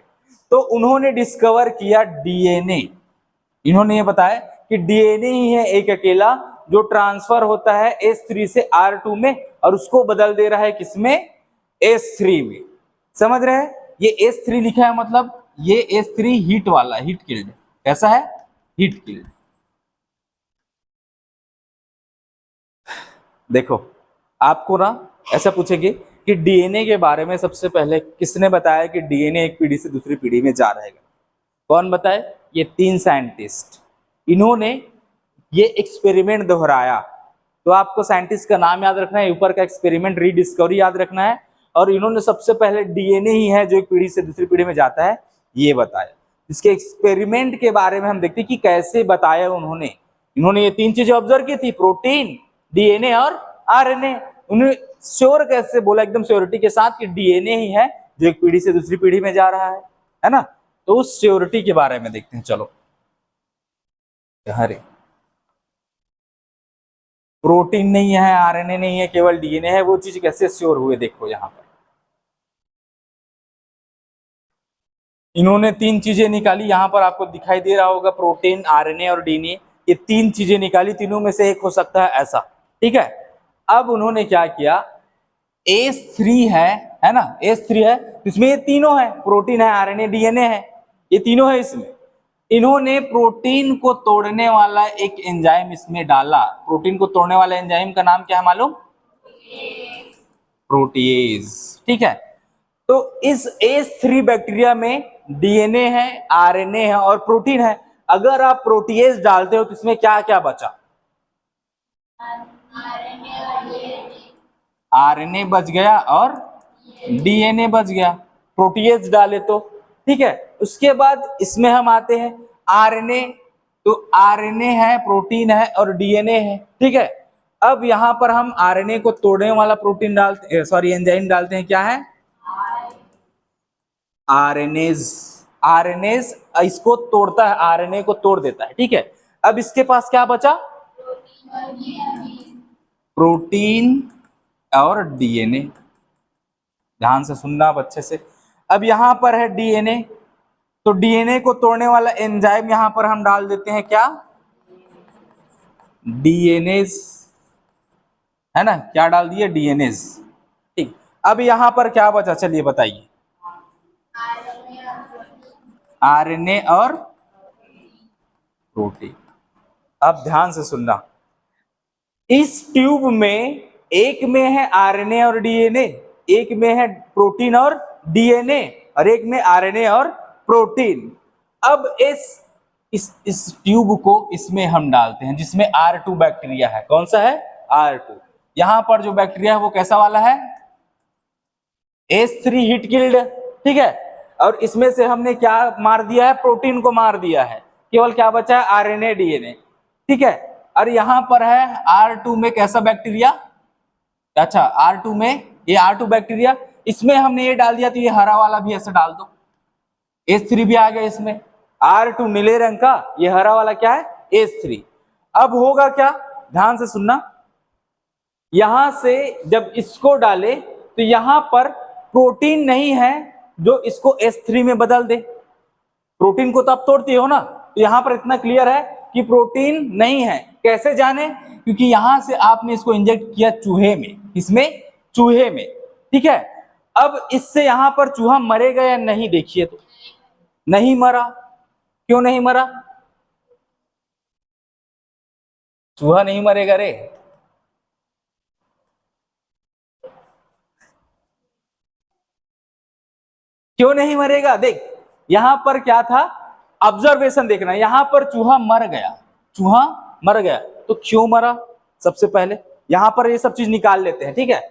तो उन्होंने डिस्कवर किया डीएनए। इन्होंने ये बताया कि डीएनए ही है एक अकेला जो ट्रांसफर होता है S3 से R2 में और उसको बदल दे रहा है किसमें, S3 में। समझ रहे हैं? ये S3 लिखा है मतलब ये S3 हीट वाला, हीट किल्ड। कैसा है? Heat killed. देखो आपको ना ऐसा पूछेंगे कि डीएनए के बारे में सबसे पहले किसने बताया कि डीएनए एक पीढ़ी से दूसरी पीढ़ी में जा रहेगा? कौन बताए? ये 3 साइंटिस्ट। इन्होंने ये एक्सपेरिमेंट दोहराया। तो आपको साइंटिस्ट का नाम याद रखना है, ऊपर का एक्सपेरिमेंट रीडिस्कवरी याद रखना है। और इन्होंने सबसे पहले डीएनए ही है जो एक पीढ़ी से दूसरी पीढ़ी में जाता है, ये बताया। इसके एक्सपेरिमेंट के बारे में हम देखते हैं कि कैसे बताया उन्होंने। इन्होंने ये 3 चीजें ऑब्जर्व की थी, प्रोटीन, डीएनए और आरएनए। उन्हें श्योर कैसे बोला, एकदम श्योरिटी के साथ, कि डीएनए ही है जो एक पीढ़ी से दूसरी पीढ़ी में जा रहा है ना। तो उस श्योरिटी के बारे में देखते हैं, चलो। हरे प्रोटीन नहीं है, आरएनए नहीं है, केवल डीएनए है, वो चीज कैसे श्योर हुए? देखो यहां पर इन्होंने 3 चीजें निकाली, यहां पर आपको दिखाई दे रहा होगा, प्रोटीन, आरएनए और डीएनए। ये 3 चीजें निकाली, तीनों में से एक हो सकता है ऐसा। ठीक है, अब उन्होंने क्या किया, S3 है ना, S3 है, इसमें ये तीनों है, प्रोटीन है, आरएनए, डीएनए है, ये तीनों है इसमें। इन्होंने प्रोटीन को तोड़ने वाला एक एंजाइम इसमें डाला। प्रोटीन को तोड़ने वाला एंजाइम का नाम क्या है मालूम? प्रोटीएज। ठीक है, तो इस S3 बैक्टीरिया में डीएनए है, आरएनए है और प्रोटीन है। अगर आप प्रोटीएज डालते हो तो इसमें क्या क्या बचा? आरएनए बच गया और डीएनए बच गया, प्रोटीएज डाले तो। ठीक है, उसके बाद इसमें हम आते हैं आरएनए। तो आरएनए है, प्रोटीन है और डीएनए है। ठीक है, अब यहां पर हम आरएनए को तोड़ने वाला प्रोटीन डालते, सॉरी एंजाइम डालते हैं, क्या है? आरएनएज। आरएनएज इसको तोड़ता है, आरएनए को तोड़ देता है। ठीक है, अब इसके पास क्या बचा? प्रोटीन और डीएनए। ध्यान से सुनना अब अच्छे से। अब यहां पर है डीएनए, तो डीएनए को तोड़ने वाला एंजाइम यहां पर हम डाल देते हैं, क्या? डीएनएज, है ना, क्या डाल दिए? डीएनएज। ठीक, अब यहां पर क्या बचा, चलिए बताइए। आरएनए और प्रोटीन। अब ध्यान से सुनना, इस ट्यूब में एक में है आरएनए और डीएनए, एक में है प्रोटीन और डीएनए और एक में आरएनए और प्रोटीन। अब इस ट्यूब को इसमें हम डालते हैं जिसमें R2 बैक्टीरिया है। कौन सा है? R2। यहां पर जो बैक्टीरिया है वो कैसा वाला है? S3 heat killed. ठीक है, और इसमें से हमने क्या मार दिया है? प्रोटीन को मार दिया है, केवल क्या बचा है? RNA, DNA. ठीक है, और यहां पर है R2 में कैसा बैक्टीरिया? अच्छा, R2 में ये R2 बैक्टीरिया, इसमें हमने ये डाल दिया तो ये हरा वाला भी ऐसे डाल दो, S3 भी आ गया इसमें। R2 नीले रंग का, ये हरा वाला क्या है H3। अब होगा क्या, ध्यान से सुनना, यहां से जब इसको डाले तो यहां पर प्रोटीन नहीं है जो इसको H3 में बदल दे। प्रोटीन को तो आप तोड़ती हो ना, तो यहां पर इतना क्लियर है कि प्रोटीन नहीं है। कैसे जाने, क्योंकि यहां से आपने इसको इंजेक्ट किया चूहे में, इसमें चूहे में, ठीक है। अब इससे यहां पर चूहा मरेगा या नहीं, देखिए तो नहीं मरा। क्यों नहीं मरा, चूहा नहीं मरेगा रे, क्यों नहीं मरेगा, देख यहां पर क्या था, ऑब्जर्वेशन देखना, यहां पर चूहा मर गया, चूहा मर गया, तो क्यों मरा, सबसे पहले यहां पर ये सब चीज निकाल लेते हैं, ठीक है।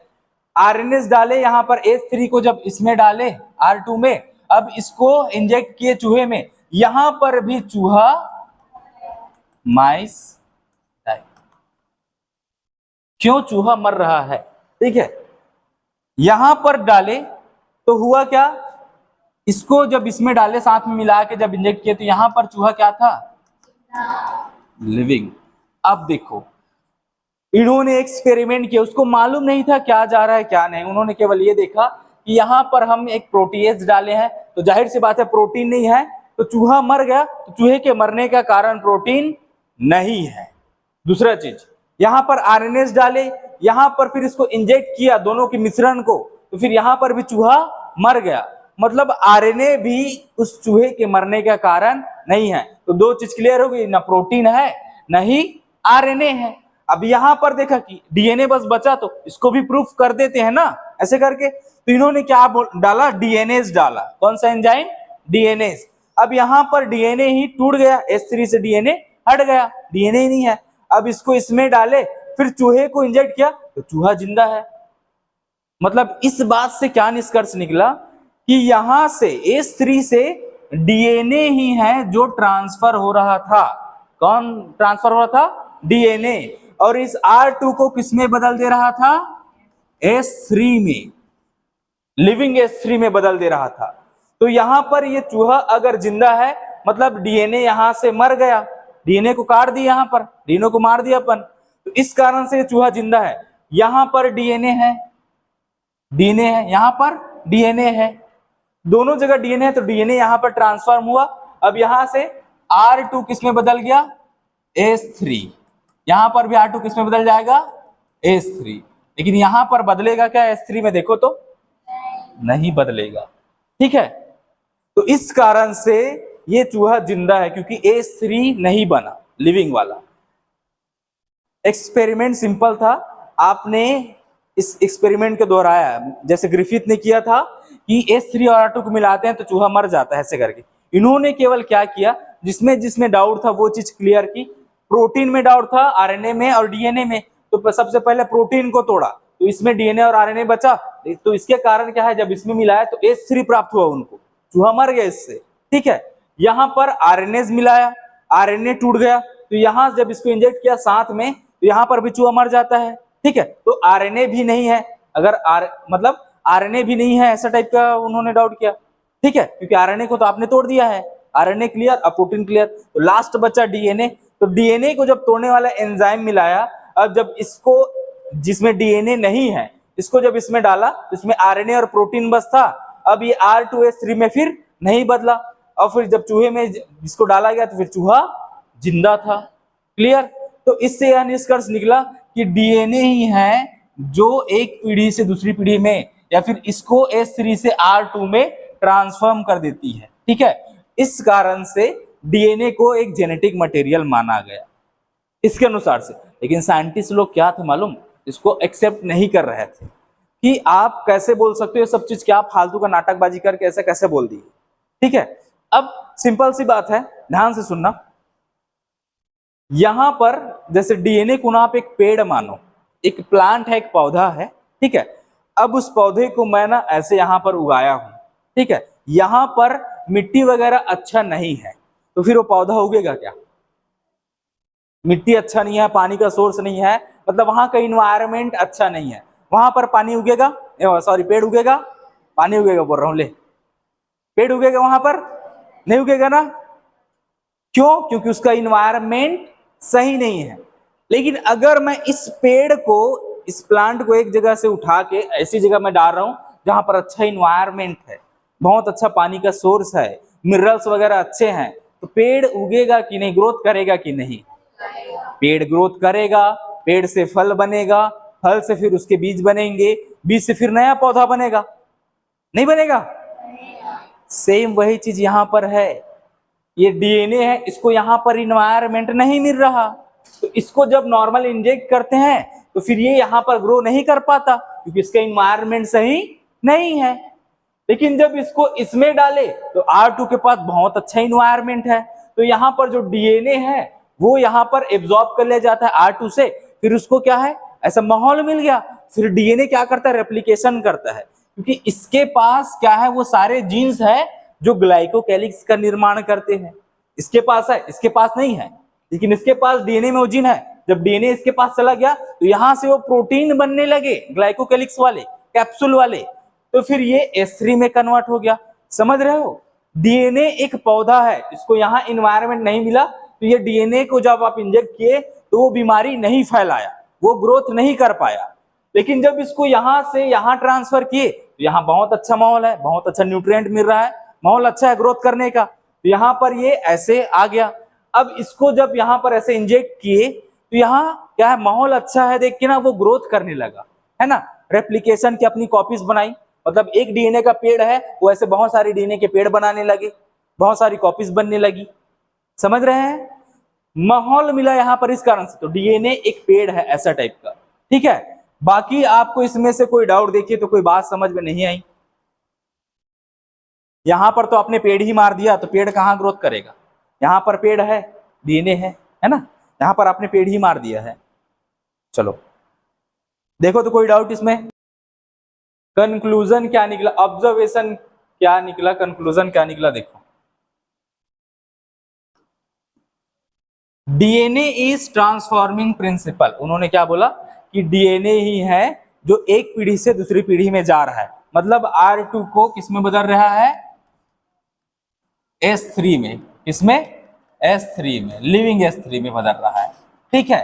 आरएनएस डाले यहां पर H3 को, जब इसमें डाले R2 में, अब इसको इंजेक्ट किए चूहे में, यहां पर भी चूहा माइस, क्यों चूहा मर रहा है, ठीक है। यहां पर डाले तो हुआ क्या, इसको जब इसमें डाले साथ में मिला के जब इंजेक्ट किए तो यहां पर चूहा क्या था, लिविंग। अब देखो इन्होंने एक्सपेरिमेंट किया, उसको मालूम नहीं था क्या जा रहा है क्या नहीं, उन्होंने केवल ये देखा कि यहां पर हम एक प्रोटीएज डाले हैं, तो जाहिर सी बात है प्रोटीन नहीं है, तो चूहा मर गया, तो चूहे के मरने का कारण प्रोटीन नहीं है। दूसरा चीज, यहां पर आरएनएस डाले, यहां पर फिर इसको इंजेक्ट किया दोनों के मिश्रण को, तो फिर यहां पर भी चूहा मर गया, मतलब आरएनए भी उस चूहे के मरने का कारण नहीं है। तो दो चीज क्लियर हो गई, ना प्रोटीन है ना ही आरएनए है। अब यहां पर देखा कि डीएनए बस बचा, तो इसको भी प्रूफ कर देते हैं ना ऐसे करके। तो इन्होंने क्या डाला, डीएनएस डाला, कौन सा एंजाइम, डीएनएस। अब यहां पर डीएनए ही टूट गया, H3 से डीएनए हट गया, डीएनए ही नहीं है। अब इसको इसमें डाले, फिर चूहे को इंजेक्ट किया तो चूहा जिंदा है। मतलब इस बात से क्या निष्कर्ष निकला कि यहां से H3 से डीएनए ही है जो ट्रांसफर हो रहा था। कौन ट्रांसफर हो रहा था, डीएनए। और इस R2 को किसमें बदल दे रहा था, H3 में, लिविंग H3 में बदल दे रहा था। तो यहां पर ये चूहा अगर जिंदा है, मतलब डीएनए यहां से मर गया, डीएनए को काट दिया, यहां पर डीएनए को मार दिया अपन, तो इस कारण से ये चूहा जिंदा है। यहां पर डीएनए है, डीएनए है, यहां पर डीएनए है, दोनों जगह डीएनए है, तो डीएनए यहां पर ट्रांसफॉर्म हुआ। अब यहां से R2 किसमें बदल गया, H3, यहां पर भी R2 किसमें बदल जाएगा, H3। लेकिन यहां पर बदलेगा क्या H3 में, देखो तो नहीं बदलेगा, ठीक है। तो इस कारण से ये चूहा जिंदा है, क्योंकि H3 नहीं बना लिविंग वाला। एक्सपेरिमेंट सिंपल था, आपने इस एक्सपेरिमेंट को दोहराया, जैसे ग्रिफिथ ने किया था कि H3 और R2 को मिलाते हैं तो चूहा मर जाता है ऐसे करके। इन्होंने केवल क्या किया, जिसमें जिसमें डाउट था वो चीज क्लियर की। प्रोटीन में डाउट था, आरएनए में और डीएनए में, तो सबसे पहले प्रोटीन को तोड़ा, तो इसमें डीएनए और आरएनए बचा। तो इसके कारण क्या है, जब इसमें मिलाया तो H3 प्राप्त हुआ उनको, चूहा मर गया इससे, ठीक है। यहां पर आरएनए मिलाया, आरएनए टूट गया, तो यहां जब इसको इंजेक्ट किया साथ में, तो यहां पर भी चूहा मर जाता है, ठीक है। तो आरएनए भी नहीं है, अगर मतलब आरएनए भी नहीं है, ऐसा टाइप का उन्होंने डाउट किया, ठीक है, क्योंकि आरएनए को तो आपने तोड़ दिया है, आरएनए क्लियर, अब प्रोटीन क्लियर, तो लास्ट बचा डीएनए। तो डीएनए को जब तोड़ने वाला एंजाइम मिलाया, अब जब इसको, जिसमें डीएनए नहीं है, इसको जब इसमें डाला तो इसमें आरएनए और प्रोटीन बस था। अब ये R2H3 में फिर नहीं बदला, और फिर जब चूहे में इसको डाला गया तो फिर चूहा जिंदा था, क्लियर। तो इससे यह निष्कर्ष निकला कि डीएनए ही है जो एक पीढ़ी से दूसरी पीढ़ी में, या फिर इसको H3 से R2 में ट्रांसफॉर्म कर देती है, ठीक है। इस कारण से डीएनए को एक जेनेटिक मटेरियल माना गया इसके अनुसार से। लेकिन साइंटिस्ट लोग क्या थे मालूम, इसको एक्सेप्ट नहीं कर रहे थे कि आप कैसे बोल सकते हो सब चीज, क्या फालतू का नाटकबाजी करके ऐसे कैसे बोल दी, ठीक है। अब सिंपल सी बात है, ध्यान से सुनना, यहां पर जैसे डीएनए को ना आप एक पेड़ मानो, एक प्लांट है, एक पौधा है, ठीक है। अब उस पौधे को मैं ना ऐसे यहां पर उगाया हूं, ठीक है। यहां पर मिट्टी वगैरह अच्छा नहीं है, तो फिर वो पौधा उगेगा क्या, मिट्टी अच्छा नहीं है, पानी का सोर्स नहीं है, मतलब वहां का इन्वायरमेंट अच्छा नहीं है, वहां पर पानी उगेगा, सॉरी पेड़ उगेगा, पानी उगेगा बोल रहा हूं, ले पेड़ उगेगा वहां पर, नहीं उगेगा ना, क्यों? क्योंकि उसका इन्वायरमेंट सही नहीं है। लेकिन अगर मैं इस पेड़ को, इस प्लांट को एक जगह से उठा के ऐसी जगह में डाल रहा हूं जहां पर अच्छा इन्वायरमेंट है, बहुत अच्छा पानी का सोर्स है, मिनरल्स वगैरह अच्छे हैं, तो पेड़ उगेगा कि नहीं, ग्रोथ करेगा कि नहीं? पेड़ ग्रोथ करेगा, पेड़ से फल बनेगा, फल से फिर उसके बीज बनेंगे, बीज से फिर नया पौधा बनेगा, नहीं बनेगा? सेम वही चीज यहां पर है। ये डीएनए है, इसको यहां पर इन्वायरमेंट नहीं मिल रहा, तो इसको जब नॉर्मल इंजेक्ट करते हैं तो फिर ये यहां पर ग्रो नहीं कर पाता क्योंकि इसका इन्वायरमेंट सही नहीं है। लेकिन जब इसको इसमें डाले तो R2 के पास बहुत अच्छा इन्वायरमेंट है, तो यहाँ पर जो डीएनए है वो यहाँ पर एब्जॉर्ब कर लिया जाता है R2 से, फिर उसको क्या है, ऐसा माहौल मिल गया, फिर डीएनए क्या करता है, रेप्लिकेशन करता है, क्योंकि इसके पास क्या है, वो सारे जीन्स है जो ग्लाइकोकैलिक्स का निर्माण करते हैं। इसके पास है, इसके पास नहीं है, लेकिन इसके पास डीएनए में वो जीन है। जब डीएनए इसके पास चला गया तो यहां से वो प्रोटीन बनने लगे, ग्लाइकोकैलिक्स वाले, कैप्सूल वाले, तो फिर ये S3 में कन्वर्ट हो गया। समझ रहे हो? डीएनए एक पौधा है, इसको यहाँ इन्वायरमेंट नहीं मिला, तो ये डीएनए को जब आप इंजेक्ट किए तो वो बीमारी नहीं फैलाया, वो ग्रोथ नहीं कर पाया। लेकिन जब इसको यहाँ से यहाँ ट्रांसफर किए तो यहाँ बहुत अच्छा माहौल है, बहुत अच्छा न्यूट्रिएंट मिल रहा है, माहौल अच्छा है ग्रोथ करने का, तो यहाँ पर ये ऐसे आ गया। अब इसको जब यहाँ पर ऐसे इंजेक्ट किए तो यहाँ क्या है, माहौल अच्छा है देख के ना वो ग्रोथ करने लगा, है ना, रेप्लिकेशन की अपनी कॉपीज बनाई, मतलब एक डीएनए का पेड़ है वो ऐसे बहुत सारे डीएनए के पेड़ बनाने लगे, बहुत सारी कॉपीज बनने लगी। समझ रहे हैं? माहौल मिला यहां पर इस कारण से, तो डीएनए एक पेड़ है ऐसा टाइप का। ठीक है, बाकी आपको इसमें से कोई डाउट देखिए तो कोई बात समझ में नहीं आई? यहां पर तो आपने पेड़ ही मार दिया, तो पेड़ कहां ग्रोथ करेगा? यहां पर पेड़ है, डीएनए है ना, यहां पर आपने पेड़ ही मार दिया है। चलो देखो तो कोई डाउट इसमें? कंक्लूजन क्या निकला, ऑब्जर्वेशन क्या निकला, कंक्लूजन क्या निकला? देखो, डीएनए इज ट्रांसफॉर्मिंग प्रिंसिपल। उन्होंने क्या बोला कि डीएनए ही है जो एक पीढ़ी से दूसरी पीढ़ी में जा रहा है, मतलब R2 को किसमें बदल रहा है? S3 में। किसमें? S3 में, लिविंग S3 में बदल रहा है। ठीक है,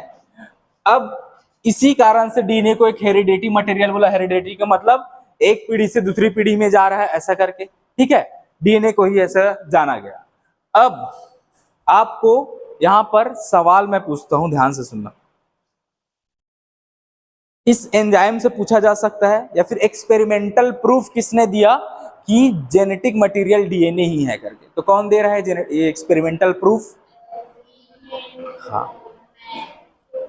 अब इसी कारण से डीएनए को एक हेरिडेटरी मटेरियल बोला। हेरिडेटरी का मतलब एक पीढ़ी से दूसरी पीढ़ी में जा रहा है ऐसा करके। ठीक है, डीएनए को ही ऐसा जाना गया। अब आपको यहां पर सवाल मैं पूछता हूं, ध्यान से सुनना। इस एंजाइम से पूछा जा सकता है या फिर एक्सपेरिमेंटल प्रूफ किसने दिया कि जेनेटिक मटेरियल डीएनए ही है करके, तो कौन दे रहा है ये एक्सपेरिमेंटल प्रूफ? हाँ,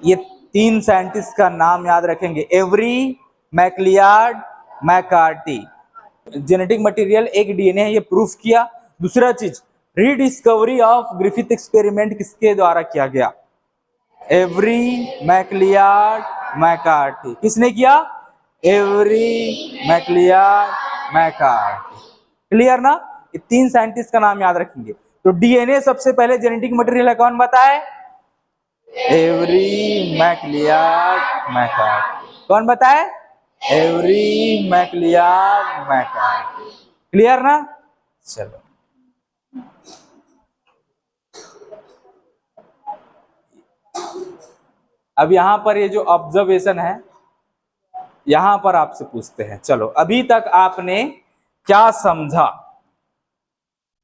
ये 3 साइंटिस्ट का नाम याद रखेंगे, every, MacLeod, McCarthy. Genetic material एक डीएनए है, ये प्रूफ किया। दूसरा चीज, रीडिस्कवरी ऑफ ग्रिफिथ एक्सपेरिमेंट किसके द्वारा किया गया? Avery, MacLeod, McCarty. किसने किया? Every, MacLeod, McCarthy. क्लियर ना? ये 3 साइंटिस्ट का नाम याद रखेंगे। तो डीएनए सबसे पहले जेनेटिक मटेरियल है, कौन बताए? Avery, MacLeod, McCarty. कौन बताए? Avery, MacLeod, McCarthy. क्लियर ना? चलो, अब यहां पर ये जो ऑब्जर्वेशन है यहां पर आपसे पूछते हैं। चलो, अभी तक आपने क्या समझा?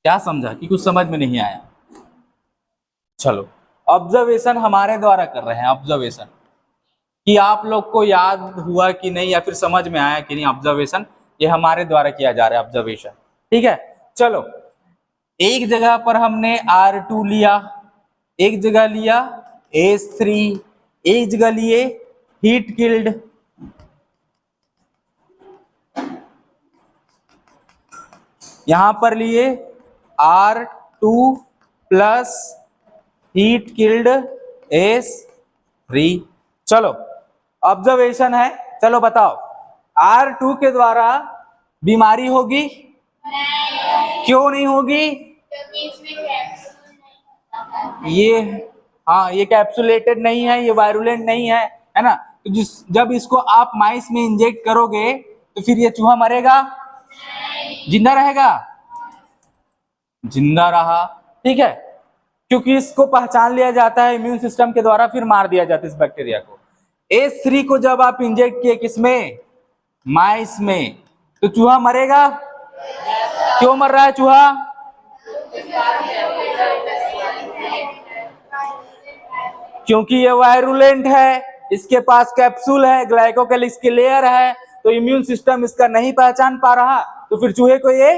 क्या समझा कि कुछ समझ में नहीं आया? चलो, ऑब्जर्वेशन हमारे द्वारा कर रहे हैं, ऑब्जर्वेशन कि आप लोग को याद हुआ कि नहीं या फिर समझ में आया कि नहीं, ऑब्जर्वेशन ये हमारे द्वारा किया जा रहा है ऑब्जर्वेशन। ठीक है, चलो, एक जगह पर हमने R2 लिया, एक जगह लिया S3, एक जगह लिए हीट किल्ड, यहां पर लिए R2 plus heat killed S3। चलो, ऑब्जर्वेशन है, चलो बताओ, R2 के द्वारा बीमारी होगी? क्यों नहीं होगी? ये, हाँ, ये कैप्सुलेटेड नहीं है, ये वायरुलेंट नहीं है ना, तो जब इसको आप माइस में इंजेक्ट करोगे तो फिर ये चूहा मरेगा? जिंदा रहेगा? जिंदा रहा। ठीक है, क्योंकि इसको पहचान लिया जाता है इम्यून सिस्टम के द्वारा, फिर मार दिया जाता है इस बैक्टीरिया को। H3 को जब आप इंजेक्ट किए किसमें, माइस में, तो चूहा मरेगा? क्यों मर रहा है चूहा? क्योंकि ये वायरुलेंट है, इसके पास कैप्सूल है, ग्लाइकोकेलिक्स की लेयर है, तो इम्यून सिस्टम इसका नहीं पहचान पा रहा, तो फिर चूहे को ये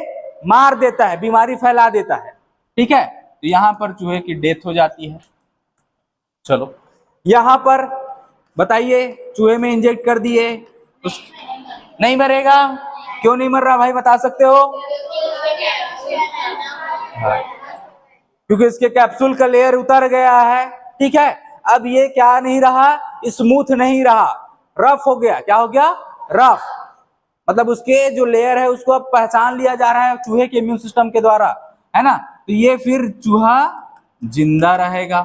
मार देता है, बीमारी फैला देता है। ठीक है, तो यहां पर चूहे की डेथ हो जाती है। चलो यहां पर बताइए, चूहे में इंजेक्ट कर दिए, उस नहीं मरेगा? क्यों नहीं मर रहा भाई, बता सकते हो? हाँ, क्योंकि इसके कैप्सूल का लेयर उतर गया है। ठीक है, अब ये क्या नहीं रहा, स्मूथ नहीं रहा, रफ हो गया। क्या हो गया? रफ। मतलब उसके जो लेयर है उसको अब पहचान लिया जा रहा है चूहे के इम्यून सिस्टम के द्वारा, है ना, तो ये फिर चूहा जिंदा रहेगा।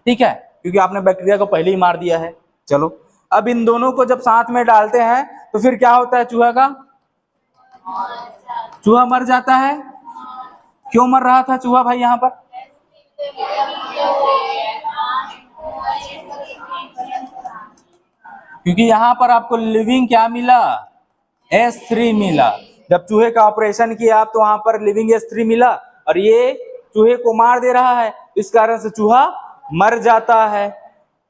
ठीक है, क्योंकि आपने बैक्टीरिया को पहले ही मार दिया है। चलो अब इन दोनों को जब साथ में डालते हैं तो फिर क्या होता है चूहा का? चूहा मर जाता है। क्यों मर रहा था चूहा भाई यहां पर? क्योंकि यहां पर आपको लिविंग क्या मिला? H3 मिला। जब चूहे का ऑपरेशन किया आप तो वहां पर लिविंग H3 मिला, और ये चूहे को मार दे रहा है, इस कारण से चूहा मर जाता है।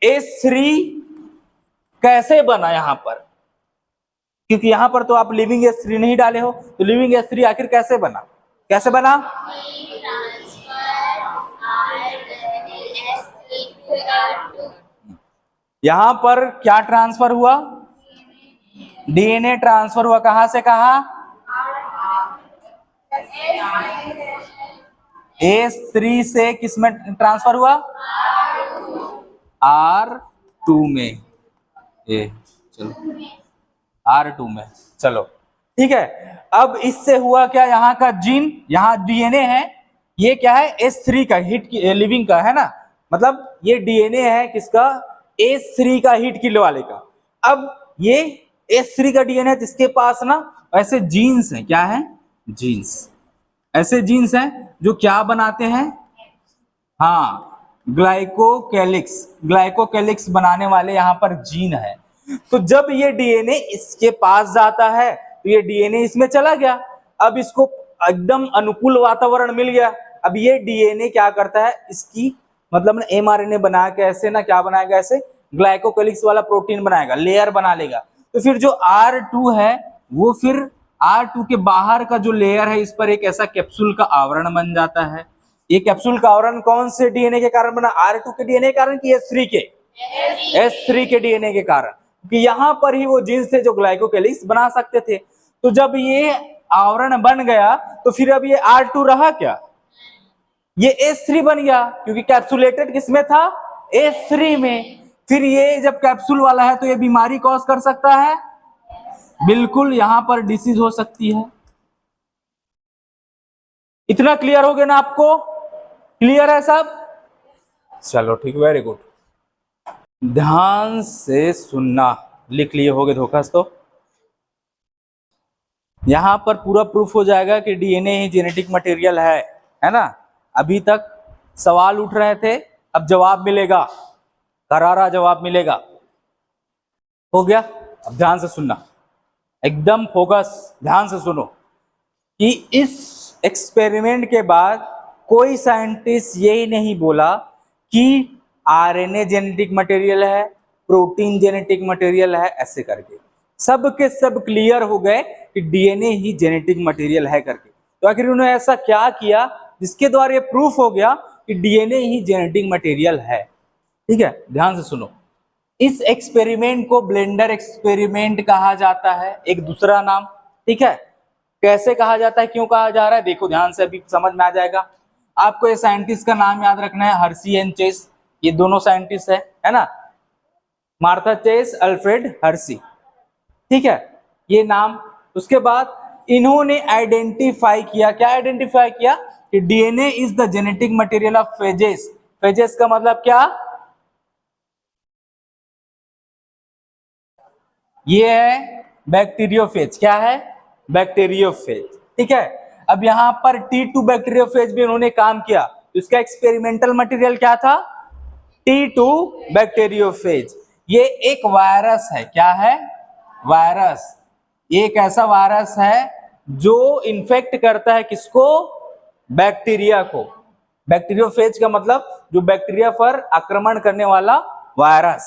H3 कैसे बना यहां पर? क्योंकि यहां पर तो आप लिविंग H3 नहीं डाले हो, तो लिविंग H3 आखिर कैसे बना? कैसे बना? यहां पर क्या ट्रांसफर हुआ? डीएनए ट्रांसफर हुआ। कहां से कहां? H3 से किसमें ट्रांसफर हुआ? R2 में। चलो R2 में। चलो ठीक है, अब इससे हुआ क्या? यहाँ का जीन, यहाँ डीएनए है, ये क्या है? H3 का, हिट की लिविंग का, है ना, मतलब ये डीएनए है किसका? H3 का, हिट किल वाले का। अब ये H3 का डीएनए, जिसके पास ना ऐसे जीन्स हैं। क्या है? जीन्स। ऐसे जीन्स हैं जो क्या बनाते हैं? हाँ, ग्लाइकोकेलिक्स। ग्लाइकोकेलिक्स बनाने वाले यहाँ पर जीन है। तो जब ये डीएनए इसके पास जाता है तो ये डीएनए इसमें चला गया, अब इसको एकदम अनुकूल वातावरण मिल गया। अब ये डीएनए क्या करता है, इसकी मतलब एमआरएनए बना के ऐसे ना, क्या बनाएगा? ऐसे ग्लाइकोकेलिक्स वाला प्रोटीन बनाएगा, लेयर बना लेगा। तो फिर जो R2 है वो फिर R2 के बाहर का जो लेयर है, इस पर एक ऐसा कैप्सूल का आवरण बन जाता है। ये कैप्सूल का आवरण कौन से डीएनए के कारण बना? R2 के डीएनए के कारण कि H3 के डीएनए के कारण, कि यहां पर ही वो जीन्स थे जो ग्लाइकोकेलिक्स बना सकते थे। तो जब ये आवरण बन गया तो फिर अब ये R2 रहा क्या? ये H3 बन गया, क्योंकि कैप्सुलेटेड किसमें था? H3 में। फिर ये जब कैप्सूल वाला है तो ये बीमारी कॉज कर सकता है, बिल्कुल, यहां पर डिसीज हो सकती है। इतना क्लियर हो गया ना आपको? क्लियर है सब? चलो ठीक, वेरी गुड। ध्यान से सुनना, लिख लिए होगे धोखास तो। यहां पर पूरा प्रूफ हो जाएगा कि डीएनए ही जेनेटिक मटेरियल है ना। अभी तक सवाल उठ रहे थे, अब जवाब मिलेगा, करारा जवाब मिलेगा। हो गया? अब ध्यान से सुनना, एकदम फोकस, ध्यान से सुनो कि इस एक्सपेरिमेंट के बाद कोई साइंटिस्ट यही नहीं बोला कि आरएनए जेनेटिक मटेरियल है, प्रोटीन जेनेटिक मटेरियल है, ऐसे करके सब के सब क्लियर हो गए कि डीएनए ही जेनेटिक मटेरियल है करके। तो आखिर उन्होंने ऐसा क्या किया जिसके द्वारा ये प्रूफ हो गया कि डीएनए ही जेनेटिक मटेरियल है? ठीक है, ध्यान से सुनो। इस एक्सपेरिमेंट को ब्लेंडर एक्सपेरिमेंट कहा जाता है, एक दूसरा नाम। ठीक है, कैसे कहा जाता है, क्यों कहा जा रहा है, देखो ध्यान से, अभी समझ में आ जाएगा। आपको ये साइंटिस्ट का नाम याद रखना है, हर्सी एंड चेस। ये दोनों साइंटिस्ट है ना, मार्था चेस, अल्फ्रेड हर्सी। ठीक है, ये नाम। उसके बाद इन्होंने आइडेंटिफाई किया, क्या आइडेंटिफाई किया? कि DNA is the genetic material of phases. Phases का मतलब क्या? ये है बैक्टीरियोफेज। क्या है? बैक्टीरियोफेज। ठीक है, अब यहां पर T2 बैक्टीरियोफेज भी उन्होंने काम किया। इसका एक्सपेरिमेंटल मटेरियल क्या था? T2 bacteriophage. ये एक वायरस है, क्या है? वायरस। ये एक ऐसा वायरस है जो इन्फेक्ट करता है किसको? बैक्टीरिया को। बैक्टीरियोफेज का मतलब जो बैक्टीरिया पर आक्रमण करने वाला वायरस,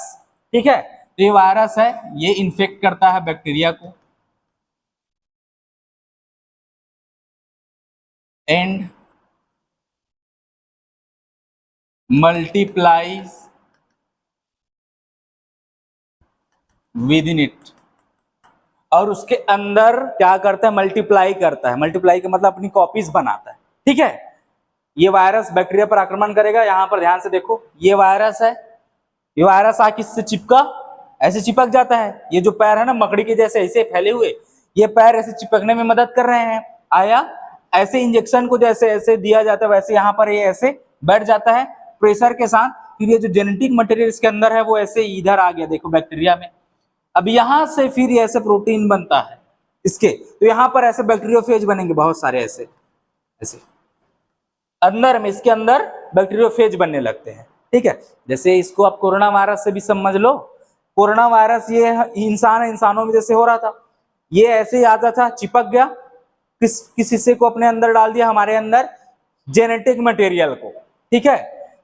ठीक है। तो ये वायरस है, ये इन्फेक्ट करता है बैक्टीरिया को and multiplies with in it, और उसके अंदर क्या करता है? मल्टीप्लाई करता है। मल्टीप्लाई का मतलब अपनी कॉपीज बनाता है, ठीक है। ये वायरस बैक्टीरिया पर आक्रमण करेगा। यहां पर ध्यान से देखो, ये वायरस है, ये वायरस आके इससे चिपका, ऐसे चिपक जाता है। ये जो पैर है ना मकड़ी के जैसे ऐसे फैले हुए, ये पैर ऐसे चिपकने में मदद कर रहे हैं। आया ऐसे इंजेक्शन को जैसे ऐसे दिया जाता है वैसे यहाँ पर ये ऐसे बैठ जाता है प्रेशर के साथ। फिर ये जो जेनेटिक मटेरियल इसके अंदर है वो ऐसे इधर आ गया, देखो बैक्टीरिया में। अब यहां से फिर ये ऐसे प्रोटीन बनता है इसके, तो यहाँ पर ऐसे बैक्टीरियोफेज बनेंगे बहुत सारे, ऐसे ऐसे अंदर में, इसके अंदर बैक्टीरियोफेज बनने लगते हैं, ठीक है। जैसे इसको आप कोरोना वायरस से भी समझ लो। कोरोना वायरस ये इंसानों में जैसे हो रहा था, ये ऐसे ही आता था, चिपक गया, किस हिस्से को अपने अंदर डाल दिया? हमारे अंदर जेनेटिक मटेरियल को, ठीक है।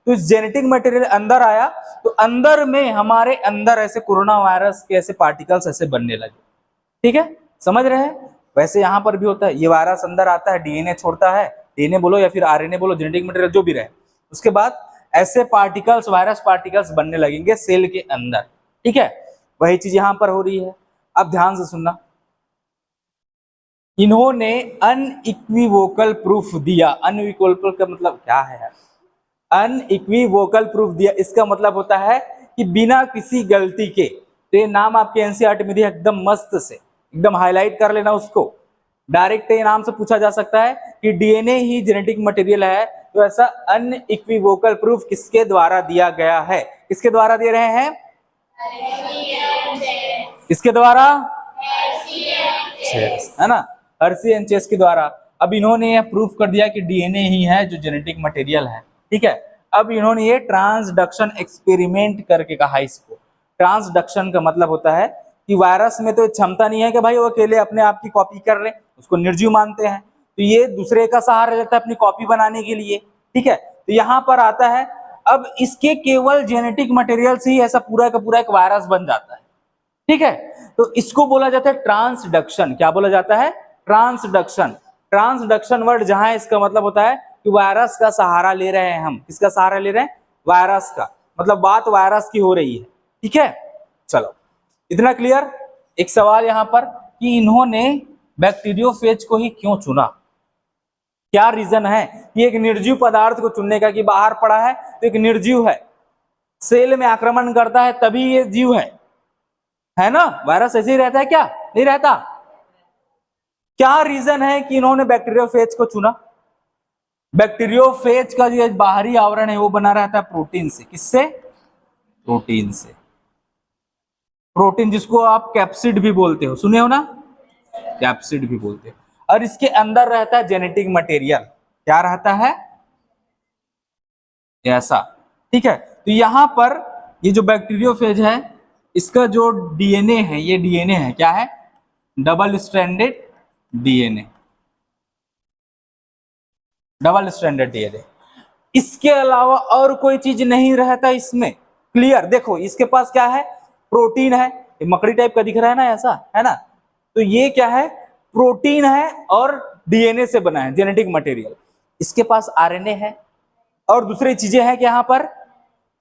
तो इस जेनेटिक मटेरियल अंदर आया, तो अंदर में हमारे अंदर ऐसे कोरोना वायरस के ऐसे पार्टिकल्स ऐसे बनने लगे, ठीक है। समझ रहे हैं? वैसे यहां पर भी होता है, ये वायरस अंदर आता है, डीएनए छोड़ता है, डीएनए बोलो या फिर आरएनए बोलो, जेनेटिक मटेरियल जो भी रहे, उसके बाद ऐसे पार्टिकल्स, वायरस पार्टिकल्स बनने लगेंगे सेल के अंदर, ठीक है। वही चीज यहां पर हो रही है। अब ध्यान से सुनना, इन्होंने अनइक्विवोकल प्रूफ दिया। अनइक्विवोकल का मतलब क्या है? अनइक्विवोकल प्रूफ दिया, इसका मतलब होता है कि बिना किसी गलती के। तो ये नाम आपके एनसीईआरटी में दिया, एकदम मस्त से, एकदम हाईलाइट कर लेना उसको। डायरेक्ट ये नाम से पूछा जा सकता है कि डीएनए ही जेनेटिक मटेरियल है, तो ऐसा अनइक्विवोकल प्रूफ किसके द्वारा दिया गया है? किसके द्वारा दे रहे हैं? किसके द्वारा? है ना, हर्सी एंड चेस के द्वारा। अब इन्होंने यह प्रूफ कर दिया कि डीएनए ही है जो जेनेटिक मटेरियल है, ठीक है। अब इन्होंने ये ट्रांसडक्शन एक्सपेरिमेंट करके कहा इसको। ट्रांसडक्शन का मतलब होता है कि वायरस में तो क्षमता नहीं है कि भाई वो अकेले अपने आप की कॉपी कर ले, उसको निर्जीव मानते हैं, तो ये दूसरे का सहारा लेता है अपनी कॉपी बनाने के लिए, ठीक है। तो यहाँ पर आता है, अब इसके केवल जेनेटिक मटेरियल से ही ऐसा पूरा का पूरा एक वायरस बन जाता है, ठीक है। तो इसको बोला जाता है ट्रांसडक्शन। क्या बोला जाता है? ट्रांसडक्शन। ट्रांसडक्शन वर्ड जहां है, इसका मतलब होता है कि वायरस का सहारा ले रहे हैं हम। किसका सहारा ले रहे हैं? वायरस का, मतलब बात वायरस की हो रही है, ठीक है। चलो, इतना क्लियर। एक सवाल यहां पर कि इन्होंने बैक्टीरियोफेज को ही क्यों चुना? क्या रीजन है कि एक निर्जीव पदार्थ को चुनने का? कि बाहर पड़ा है तो एक निर्जीव है, सेल में आक्रमण करता है तभी ये जीव है ना। वायरस ऐसे ही रहता है क्या? नहीं रहता। क्या रीजन है कि इन्होंने बैक्टीरियोफेज को चुना? बैक्टीरियोफेज का जो बाहरी आवरण है वो बना रहता है प्रोटीन से। किससे? प्रोटीन से। प्रोटीन जिसको आप कैप्सिड भी बोलते हो, सुने हो ना, कैप्सिड भी बोलते हो। और इसके अंदर रहता है जेनेटिक मटेरियल। क्या रहता है? ऐसा, ठीक है। तो यहां पर ये जो बैक्टीरियोफेज है, इसका जो डीएनए है, ये डीएनए है, क्या है? Double stranded DNA. Double stranded DNA, इसके अलावा और कोई चीज नहीं रहता इसमें। क्लियर? देखो इसके पास क्या है? प्रोटीन है, ये मकड़ी टाइप का दिख रहा है ना, ऐसा है ना। तो ये क्या है? प्रोटीन है और डीएनए से बना है जेनेटिक मटेरियल। इसके पास आरएनए है और दूसरी चीजें हैं कि यहाँ पर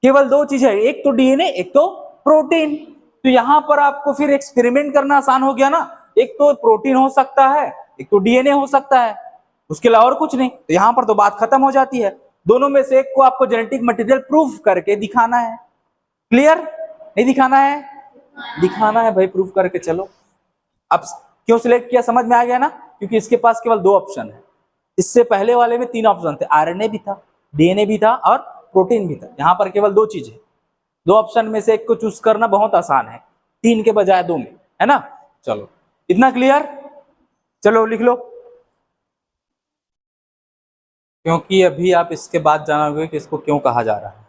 केवल दो चीजें, एक तो डीएनए, एक तो प्रोटीन। तो यहां पर आपको फिर एक्सपेरिमेंट करना आसान हो गया ना। एक तो प्रोटीन हो सकता है, एक तो डीएनए हो सकता है, उसके अलावा और कुछ नहीं। तो यहां पर तो बात खत्म हो जाती है। दोनों में से एक को आपको जेनेटिक मटेरियल प्रूफ करके दिखाना है। क्लियर? नहीं दिखाना है? दिखाना है भाई, प्रूफ करके चलो। अब क्यों सिलेक्ट किया समझ में आ गया ना? क्योंकि इसके पास केवल दो ऑप्शन है। इससे पहले वाले में तीन ऑप्शन थे, आरएनए भी था, डीएनए भी था और प्रोटीन भी था। यहाँ पर केवल दो चीज है, दो ऑप्शन में से एक को चूज करना बहुत आसान है, तीन के बजाय दो में, है ना। चलो, इतना क्लियर? चलो लिख लो। क्योंकि अभी आप इसके बाद जानोगे कि इसको क्यों कहा जा रहा है।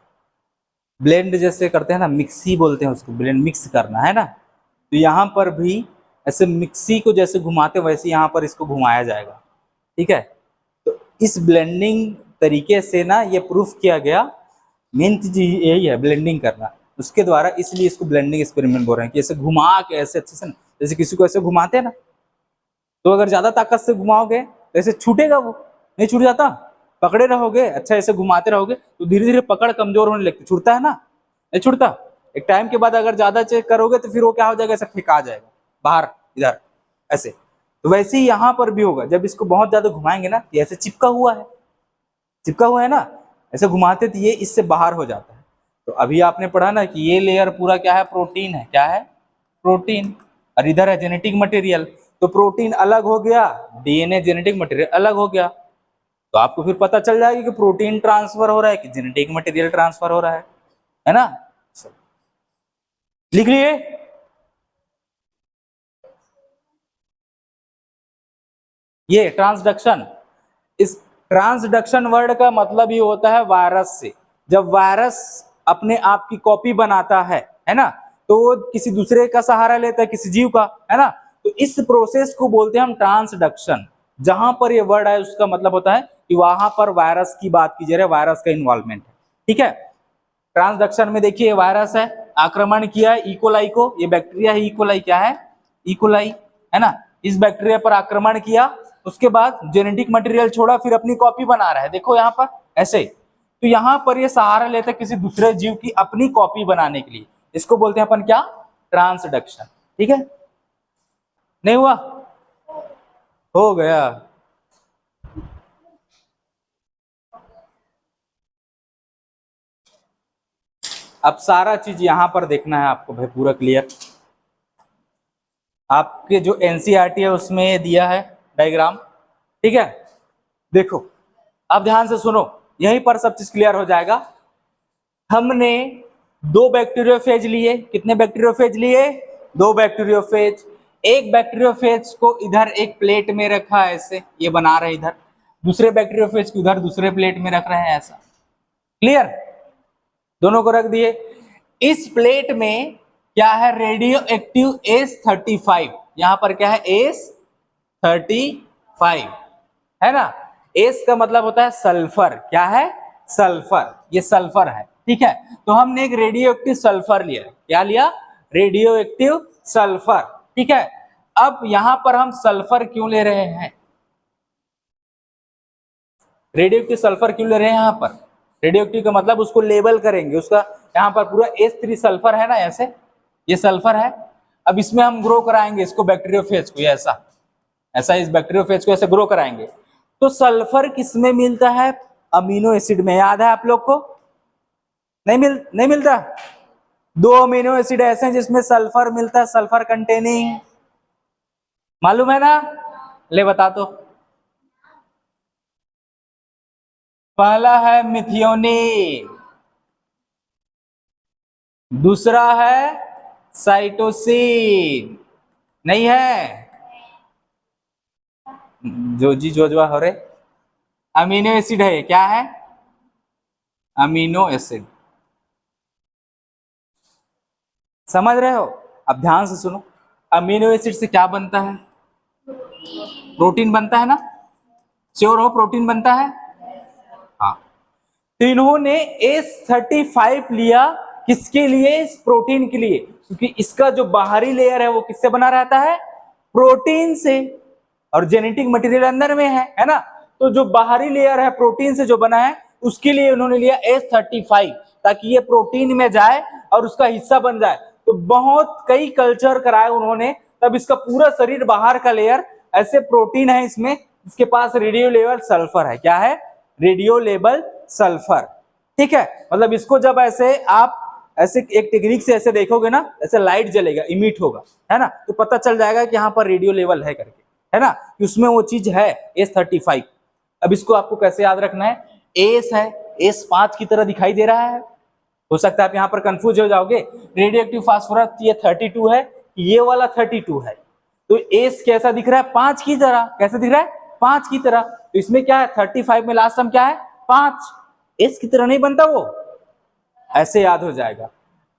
ब्लेंड जैसे करते हैं ना, मिक्सी बोलते हैं उसको, ब्लेंड मिक्स करना है ना, तो यहाँ पर भी ऐसे मिक्सी को जैसे घुमाते वैसे यहाँ पर इसको घुमाया जाएगा, ठीक है। तो इस ब्लेंडिंग तरीके से ना ये प्रूफ किया गया, मेन चीज यही है ब्लेंडिंग करना उसके द्वारा, इसलिए इसको ब्लेंडिंग एक्सपेरिमेंट बोल रहे हैं कि ऐसे घुमा के ऐसे अच्छे से ना, जैसे किसी को ऐसे घुमाते हैं ना, तो अगर ज्यादा ताकत से घुमाओगे तो ऐसे छूटेगा, वो नहीं छूट जाता, पकड़े रहोगे, अच्छा ऐसे घुमाते रहोगे तो धीरे धीरे पकड़ कमजोर होने लगती, छूटता है ना, नहीं छूटता। एक टाइम के बाद अगर ज्यादा चेक करोगे तो फिर वो क्या हो जाएगा, ऐसे फेंका जाएगा बाहर इधर ऐसे। तो वैसे ही यहाँ पर भी होगा, जब इसको बहुत ज्यादा घुमाएंगे ना, ये ऐसे चिपका हुआ है, चिपका हुआ है ना, ऐसे घुमाते तो ये इससे बाहर हो जाता है। तो अभी आपने पढ़ा ना कि ये लेयर पूरा क्या है, प्रोटीन है, क्या है, प्रोटीन, और इधर है जेनेटिक मटेरियल। तो प्रोटीन अलग हो गया, डीएनए जेनेटिक मटेरियल अलग हो गया, तो आपको फिर पता चल जाएगा कि प्रोटीन ट्रांसफर हो रहा है कि जेनेटिक मटेरियल ट्रांसफर हो रहा है ना। लिख लिए। ये ट्रांसडक्शन, इस ट्रांसडक्शन वर्ड का मतलब ये होता है वायरस से, जब वायरस अपने आप की कॉपी बनाता है ना, तो वो किसी दूसरे का सहारा लेता है, किसी जीव का, है ना। तो इस प्रोसेस को बोलते हैं हम ट्रांसडक्शन। जहां पर ये वर्ड है उसका मतलब होता है कि वहां पर वायरस की बात की जा रही है, वायरस का इन्वॉल्वमेंट है, ठीक है। ट्रांसडक्शन में देखिए वायरस है, आक्रमण किया है इकोलाई को, ये बैक्टीरिया है इकोलाई, क्या है, इकोलाई, है ना। इस बैक्टीरिया पर आक्रमण किया, उसके बाद जेनेटिक मटेरियल छोड़ा, फिर अपनी कॉपी बना रहा है, देखो यहाँ पर ऐसे। तो यहाँ पर ये सहारा लेता है किसी दूसरे जीव की अपनी कॉपी बनाने के लिए, इसको बोलते हैं अपन क्या, ट्रांसडक्शन, ठीक है। नहीं हुआ, हो गया। अब सारा चीज यहां पर देखना है आपको भाई, पूरा क्लियर। आपके जो एनसीईआरटी है उसमें ये दिया है डायग्राम, ठीक है। देखो अब ध्यान से सुनो, यहीं पर सब चीज क्लियर हो जाएगा। हमने दो बैक्टीरियोफेज लिए, कितने बैक्टीरियोफेज लिए, दो बैक्टीरियोफेज। एक बैक्टीरियोफेज को इधर एक प्लेट में रखा है ऐसे, ये बना रहे इधर, दूसरे बैक्टीरियोफेज को उधर दूसरे प्लेट में रख रहे हैं ऐसा, क्लियर, दोनों को रख दिए। इस प्लेट में क्या है, रेडियो एक्टिव S35, यहां पर क्या है, S35, है ना। एस का मतलब होता है सल्फर, क्या है, सल्फर, ये सल्फर है, ठीक है। तो हमने एक रेडियो एक्टिव सल्फर लिया, क्या लिया, रेडियो एक्टिव सल्फर, ठीक है। अब यहां पर हम सल्फर क्यों ले रहे हैं, रेडियो एक्टिव सल्फर क्यों ले रहे हैं, यहां पर रेडियो एक्टिव का मतलब उसको लेबल करेंगे, उसका यहाँ पर पूरा S3 सल्फर है ना, ऐसे ये सल्फर है। अब इसमें हम ग्रो कराएंगे इसको, बैक्टीरियोफेज को, ऐसा ऐसा इस बैक्टीरियोफेज को ऐसे ग्रो कराएंगे। तो सल्फर किसमें मिलता है, अमीनो एसिड में, याद है आप लोग को, नहीं मिलता। दो अमीनो एसिड ऐसे हैं जिसमें सल्फर मिलता है, सल्फर कंटेनिंग, मालूम है ना, ले बता तो। पहला है मिथियोनिन, दूसरा है साइटोसिन, नहीं है, जोजवा हो रहे, अमीनो एसिड है, क्या है, अमीनो एसिड, समझ रहे हो। अब ध्यान से सुनो, अमीनो एसिड से क्या बनता है, प्रोटीन बनता है ना, श्योर हो, प्रोटीन बनता है, हाँ। तो इन्होंने S35 लिया, किसके लिए, इस प्रोटीन के लिए, क्योंकि इसका जो बाहरी लेयर है वो किससे बना रहता है, प्रोटीन से, और जेनेटिक मटेरियल अंदर में है ना। तो जो बाहरी लेयर है प्रोटीन से जो बना है, उसके लिए उन्होंने लिया S35, ताकि ये प्रोटीन में जाए और उसका हिस्सा बन जाए। तो बहुत कई कल्चर कराए उन्होंने, तब इसका पूरा शरीर बाहर का लेयर ऐसे प्रोटीन है इसमें, इसके पास रेडियो लेवल सल्फर है, क्या है, रेडियो लेवल सल्फर, ठीक है। मतलब इसको जब ऐसे आप ऐसे एक टेक्निक से ऐसे देखोगे ना, ऐसे लाइट जलेगा, इमिट होगा, है ना, तो पता चल जाएगा कि यहाँ पर रेडियो लेवल है करके, है ना, कि उसमें वो चीज है S35। अब इसको आपको कैसे याद रखना है, एस है, S5 की तरह दिखाई दे रहा है, हो सकता है आप यहाँ पर कंफ्यूज हो जाओगे, रेडियो एक्टिव फास्फोरस ये 32 है, ये वाला 32 है, तो एस कैसा दिख रहा है, 5 की तरह, कैसे दिख रहा है, 5 की तरह। तो इसमें क्या है 35 में लास्ट टर्म क्या है 5, एस की तरह नहीं बनता वो, ऐसे याद हो जाएगा।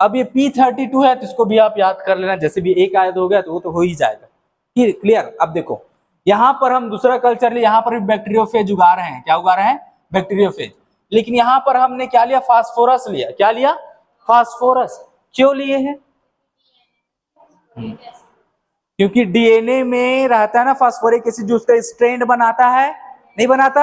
अब ये P32 है तो इसको भी आप याद कर लेना, जैसे भी एक याद हो गया तो वो तो हो ही जाएगा। क्लियर। अब देखो यहाँ पर हम दूसरा कल्चर लिए, यहाँ पर भी बैक्टीरियोफेज उगा रहे हैं। क्या उगा रहे हैं? बैक्टीरियोफेज। लेकिन यहाँ पर हमने क्या लिया? फास्फोरस लिया। क्या लिया? फास्फोरस। क्यों लिए हैं? क्योंकि डीएनए में रहता है ना फास्फोरिक एसिड, जो उसका स्ट्रैंड बनाता है, नहीं बनाता?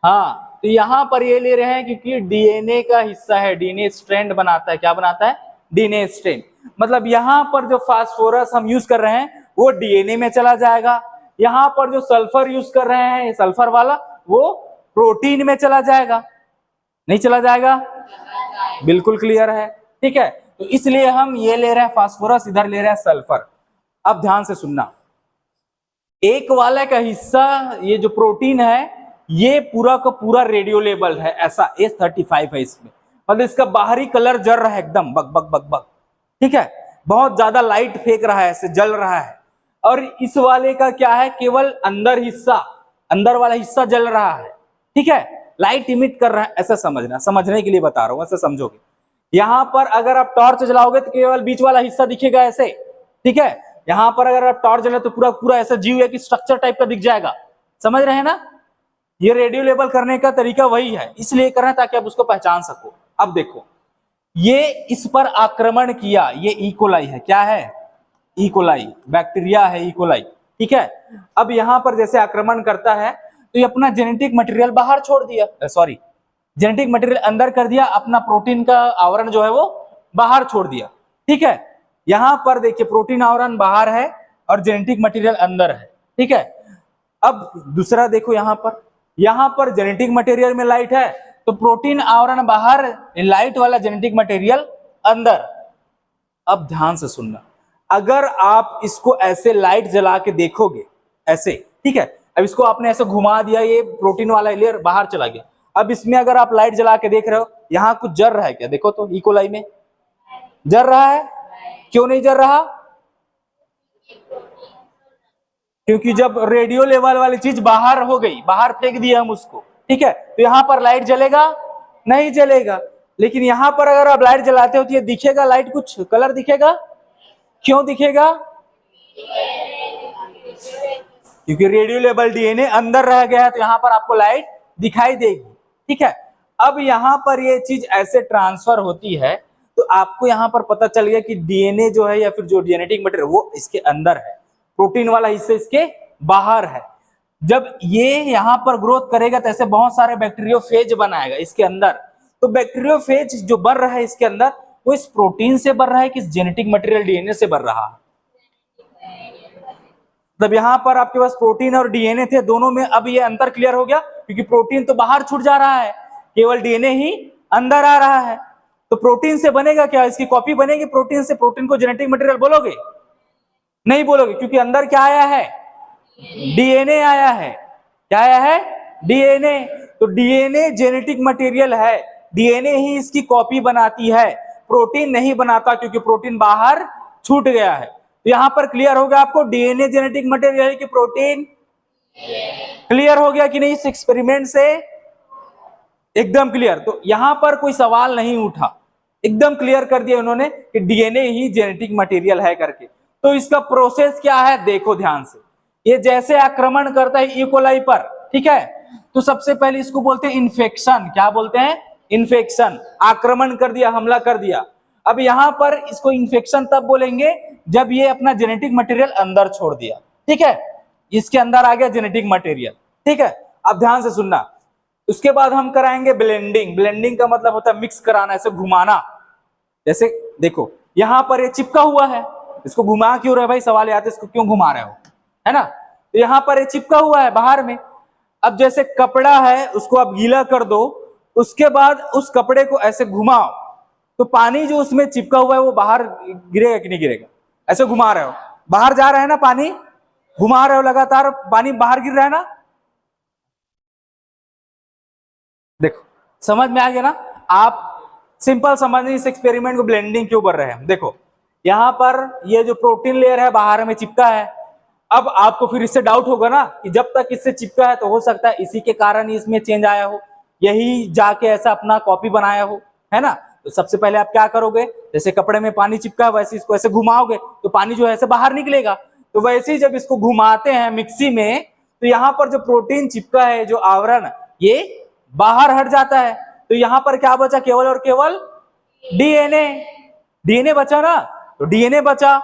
हाँ, तो यहां पर ये ले रहे हैं क्योंकि डीएनए का हिस्सा है, डीएनए स्ट्रैंड बनाता है। क्या बनाता है? DNA strand. मतलब यहां पर जो फास्फोरस हम यूज कर रहे हैं वो डीएनए में चला जाएगा। यहां पर जो सल्फर यूज कर रहे हैं, सल्फर वाला, वो प्रोटीन में चला जाएगा। नहीं चला जाएगा? बिल्कुल क्लियर है। ठीक है, तो इसलिए हम ये ले रहे हैं फास्फोरस, इधर ले रहे हैं सल्फर। अब ध्यान से सुनना, एक वाले का हिस्सा ये जो प्रोटीन है ये पूरा का पूरा रेडियो लेबल है, ऐसा S35 है इसमें। मतलब इसका बाहरी कलर जल रहा है एकदम बग बग बग बग। ठीक है, बहुत ज्यादा लाइट फेंक रहा है, ऐसे जल रहा है। और इस वाले का क्या है? केवल अंदर हिस्सा, अंदर वाला हिस्सा जल रहा है। ठीक है, लाइट इमिट कर रहा है, ऐसा समझना, समझने के लिए बता रहा हूं, ऐसा समझोगे। यहां पर अगर आप टॉर्च जलाओगे तो केवल बीच वाला हिस्सा दिखेगा ऐसे। ठीक है, यहां पर अगर आप टॉर्च जलाओ तो पूरा पूरा ऐसा जीव है कि स्ट्रक्चर टाइप का दिख जाएगा। समझ रहे हैं ना? ये रेडियो लेबल करने का तरीका वही है, इसलिए कर रहे हैं ताकि आप उसको पहचान सको। अब देखो, ये इस पर आक्रमण किया, ये इकोलाई है। क्या है? इकोलाई, बैक्टीरिया है इकोलाई। ठीक है, अब यहां पर जैसे आक्रमण करता है तो ये अपना जेनेटिक मटेरियल बाहर छोड़ दिया, सॉरी जेनेटिक मटेरियल अंदर कर दिया, अपना प्रोटीन का आवरण जो है वो बाहर छोड़ दिया। ठीक है, यहां पर देखिए प्रोटीन आवरण बाहर है और जेनेटिक मटेरियल अंदर है। ठीक है, अब दूसरा देखो, यहां पर जेनेटिक मटेरियल में लाइट है तो प्रोटीन आवरण बाहर, लाइट वाला जेनेटिक मटेरियल अंदर। अब ध्यान से सुनना, अगर आप इसको ऐसे लाइट जला के देखोगे ऐसे, ठीक है, अब इसको आपने ऐसे घुमा दिया, ये प्रोटीन वाला लेयर बाहर चला गया। अब इसमें अगर आप लाइट जला के देख रहे हो, यहां कुछ जल रहा है क्या? देखो तो इकोलाई में जल रहा है। क्यों नहीं जल रहा? क्योंकि जब रेडियो लेवल वाली चीज बाहर हो गई, बाहर फेंक दिया हम उसको। ठीक है, तो यहां पर लाइट जलेगा? नहीं जलेगा। लेकिन यहां पर अगर आप लाइट जलाते हो तो ये दिखेगा, लाइट कुछ कलर दिखेगा। क्यों दिखेगा? क्योंकि रेडियो लेवल डीएनए अंदर रह गया है, तो यहां पर आपको लाइट दिखाई देगी। ठीक है, अब यहां पर ये चीज ऐसे ट्रांसफर होती है तो आपको यहां पर पता चल गया कि डीएनए जो है या फिर जो जेनेटिक मटेरियल वो इसके अंदर है, प्रोटीन वाला हिस्सा इसके बाहर है। जब ये यहां पर ग्रोथ करेगा तो ऐसे बहुत सारे बैक्टीरियोफेज बनाएगा इसके अंदर। तो बैक्टीरियोफेज जो बन रहा है इसके अंदर, वो इस प्रोटीन से बन रहा है कि इस जेनेटिक मटेरियल डीएनए से बन रहा है? तब यहां पर आपके पास प्रोटीन और डीएनए थे दोनों में, अब ये अंतर क्लियर हो गया क्योंकि प्रोटीन तो बाहर छूट जा रहा है, केवल डीएनए ही अंदर आ रहा है। तो प्रोटीन से बनेगा क्या? इसकी कॉपी बनेगी प्रोटीन से। प्रोटीन को जेनेटिक मटेरियल बोलोगे? नहीं बोलोगे, क्योंकि अंदर क्या आया है? डीएनए आया है। क्या आया है? डीएनए। तो डीएनए जेनेटिक मटेरियल है, डीएनए ही इसकी कॉपी बनाती है, प्रोटीन नहीं बनाता क्योंकि प्रोटीन बाहर छूट गया है। तो यहां पर क्लियर हो गया आपको, डीएनए जेनेटिक मटेरियल है कि प्रोटीन? क्लियर हो गया कि नहीं इस एक्सपेरिमेंट से? एकदम क्लियर। तो यहां पर कोई सवाल नहीं उठा, एकदम क्लियर कर दिया उन्होंने कि डीएनए ही जेनेटिक मटेरियल है करके। तो इसका प्रोसेस क्या है देखो ध्यान से। ये जैसे आक्रमण करता है इकोलाई पर, ठीक है, तो सबसे पहले इसको बोलते हैं इन्फेक्शन। क्या बोलते हैं? इन्फेक्शन। आक्रमण कर दिया, हमला कर दिया। अब यहां पर इसको इन्फेक्शन तब बोलेंगे जब ये अपना जेनेटिक मटेरियल अंदर छोड़ दिया। ठीक है, इसके अंदर आ गया जेनेटिक मटेरियल। ठीक है, अब ध्यान से सुनना। उसके बाद हम कराएंगे ब्लेंडिंग। ब्लेंडिंग का मतलब होता है मिक्स कराना, ऐसे घुमाना। जैसे देखो यहां पर ये चिपका हुआ है, इसको घुमा क्यों रहे भाई? सवाल आते इसको क्यों घुमा रहे हो, है ना? तो यहां पर ये चिपका हुआ है बाहर में। अब जैसे कपड़ा है उसको आप गीला कर दो, उसके बाद उस कपड़े को ऐसे घुमाओ तो पानी जो उसमें चिपका हुआ है वो बाहर गिरेगा कि नहीं गिरेगा? ऐसे घुमा रहे हो, बाहर जा रहा है ना पानी, घुमा रहे हो लगातार, पानी बाहर गिर रहा है ना। देखो समझ में आ गया ना? आप सिंपल समझने इस एक्सपेरिमेंट को ब्लेंडिंग क्यों कर रहे हैं। देखो यहां पर ये जो प्रोटीन लेयर है बाहर में चिपका है, अब आपको फिर इससे डाउट होगा ना कि जब तक इससे चिपका है तो हो सकता है इसी के कारण ही इसमें चेंज आया हो, यही जाके ऐसा अपना कॉपी बनाया हो, है ना। तो सबसे पहले आप क्या करोगे, जैसे कपड़े में पानी चिपका है वैसे इसको ऐसे घुमाओगे तो पानी जो है ऐसे बाहर निकलेगा। तो वैसे ही जब इसको घुमाते हैं मिक्सी में तो यहाँ पर जो प्रोटीन चिपका है, जो आवरण, ये बाहर हट जाता है। तो यहाँ पर क्या बचा, केवल और केवल डीएनए। डीएनए बचा ना, तो डीएनए बचा।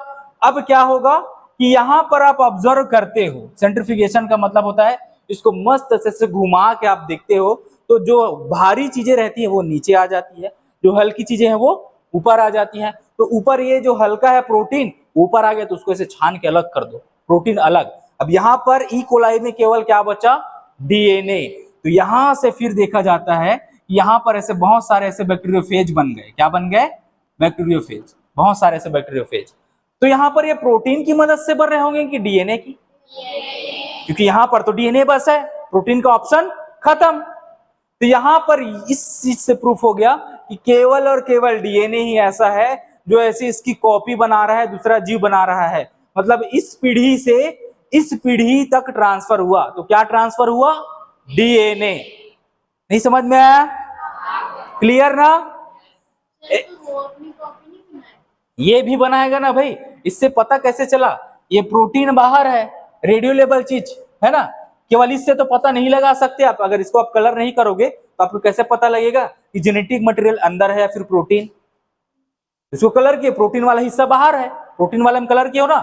अब क्या होगा कि यहां पर आप ऑब्जर्व करते हो, सेंट्रिफिकेशन का मतलब होता है इसको मस्त से घुमा के आप देखते हो तो जो भारी चीजें रहती है वो नीचे आ जाती है, जो हल्की चीजें हैं वो ऊपर आ जाती हैं। तो ऊपर ये जो हल्का है प्रोटीन ऊपर आ गया तो उसको ऐसे छान के अलग कर दो, प्रोटीन अलग। अब यहाँ पर ई कोलाई में केवल क्या बचा, डीएनए। तो यहां से फिर देखा जाता है यहाँ पर ऐसे बहुत सारे ऐसे बैक्टीरियोफेज बन गए। क्या बन गए, बैक्टीरियोफेज, बहुत सारे ऐसे बैक्टीरियोफेज। तो यहाँ पर ये प्रोटीन की मदद से बन रहे होंगे कि डीएनए की, क्योंकि यहाँ पर तो डीएनए बस है, प्रोटीन का ऑप्शन खत्म। तो यहाँ पर इस चीज से प्रूफ हो गया कि केवल और केवल डीएनए ही ऐसा है जो ऐसी इसकी कॉपी बना रहा है, दूसरा जीव बना रहा है। मतलब इस पीढ़ी से इस पीढ़ी तक ट्रांसफर हुआ। तो क्या ट्रांसफर हुआ, डीएनए। नहीं समझ में आया, क्लियर ना। ये भी बनाएगा ना भाई, इससे पता कैसे चला, ये प्रोटीन बाहर है, रेडियो लेबल चीज है ना, केवल इससे तो पता नहीं लगा सकते आप। अगर इसको आप कलर नहीं करोगे तो आपको कैसे पता लगेगा कि जेनेटिक मटेरियल अंदर है या फिर प्रोटीन। इसको कलर किए, प्रोटीन वाला हिस्सा बाहर है, प्रोटीन वाला में कलर किया हो ना,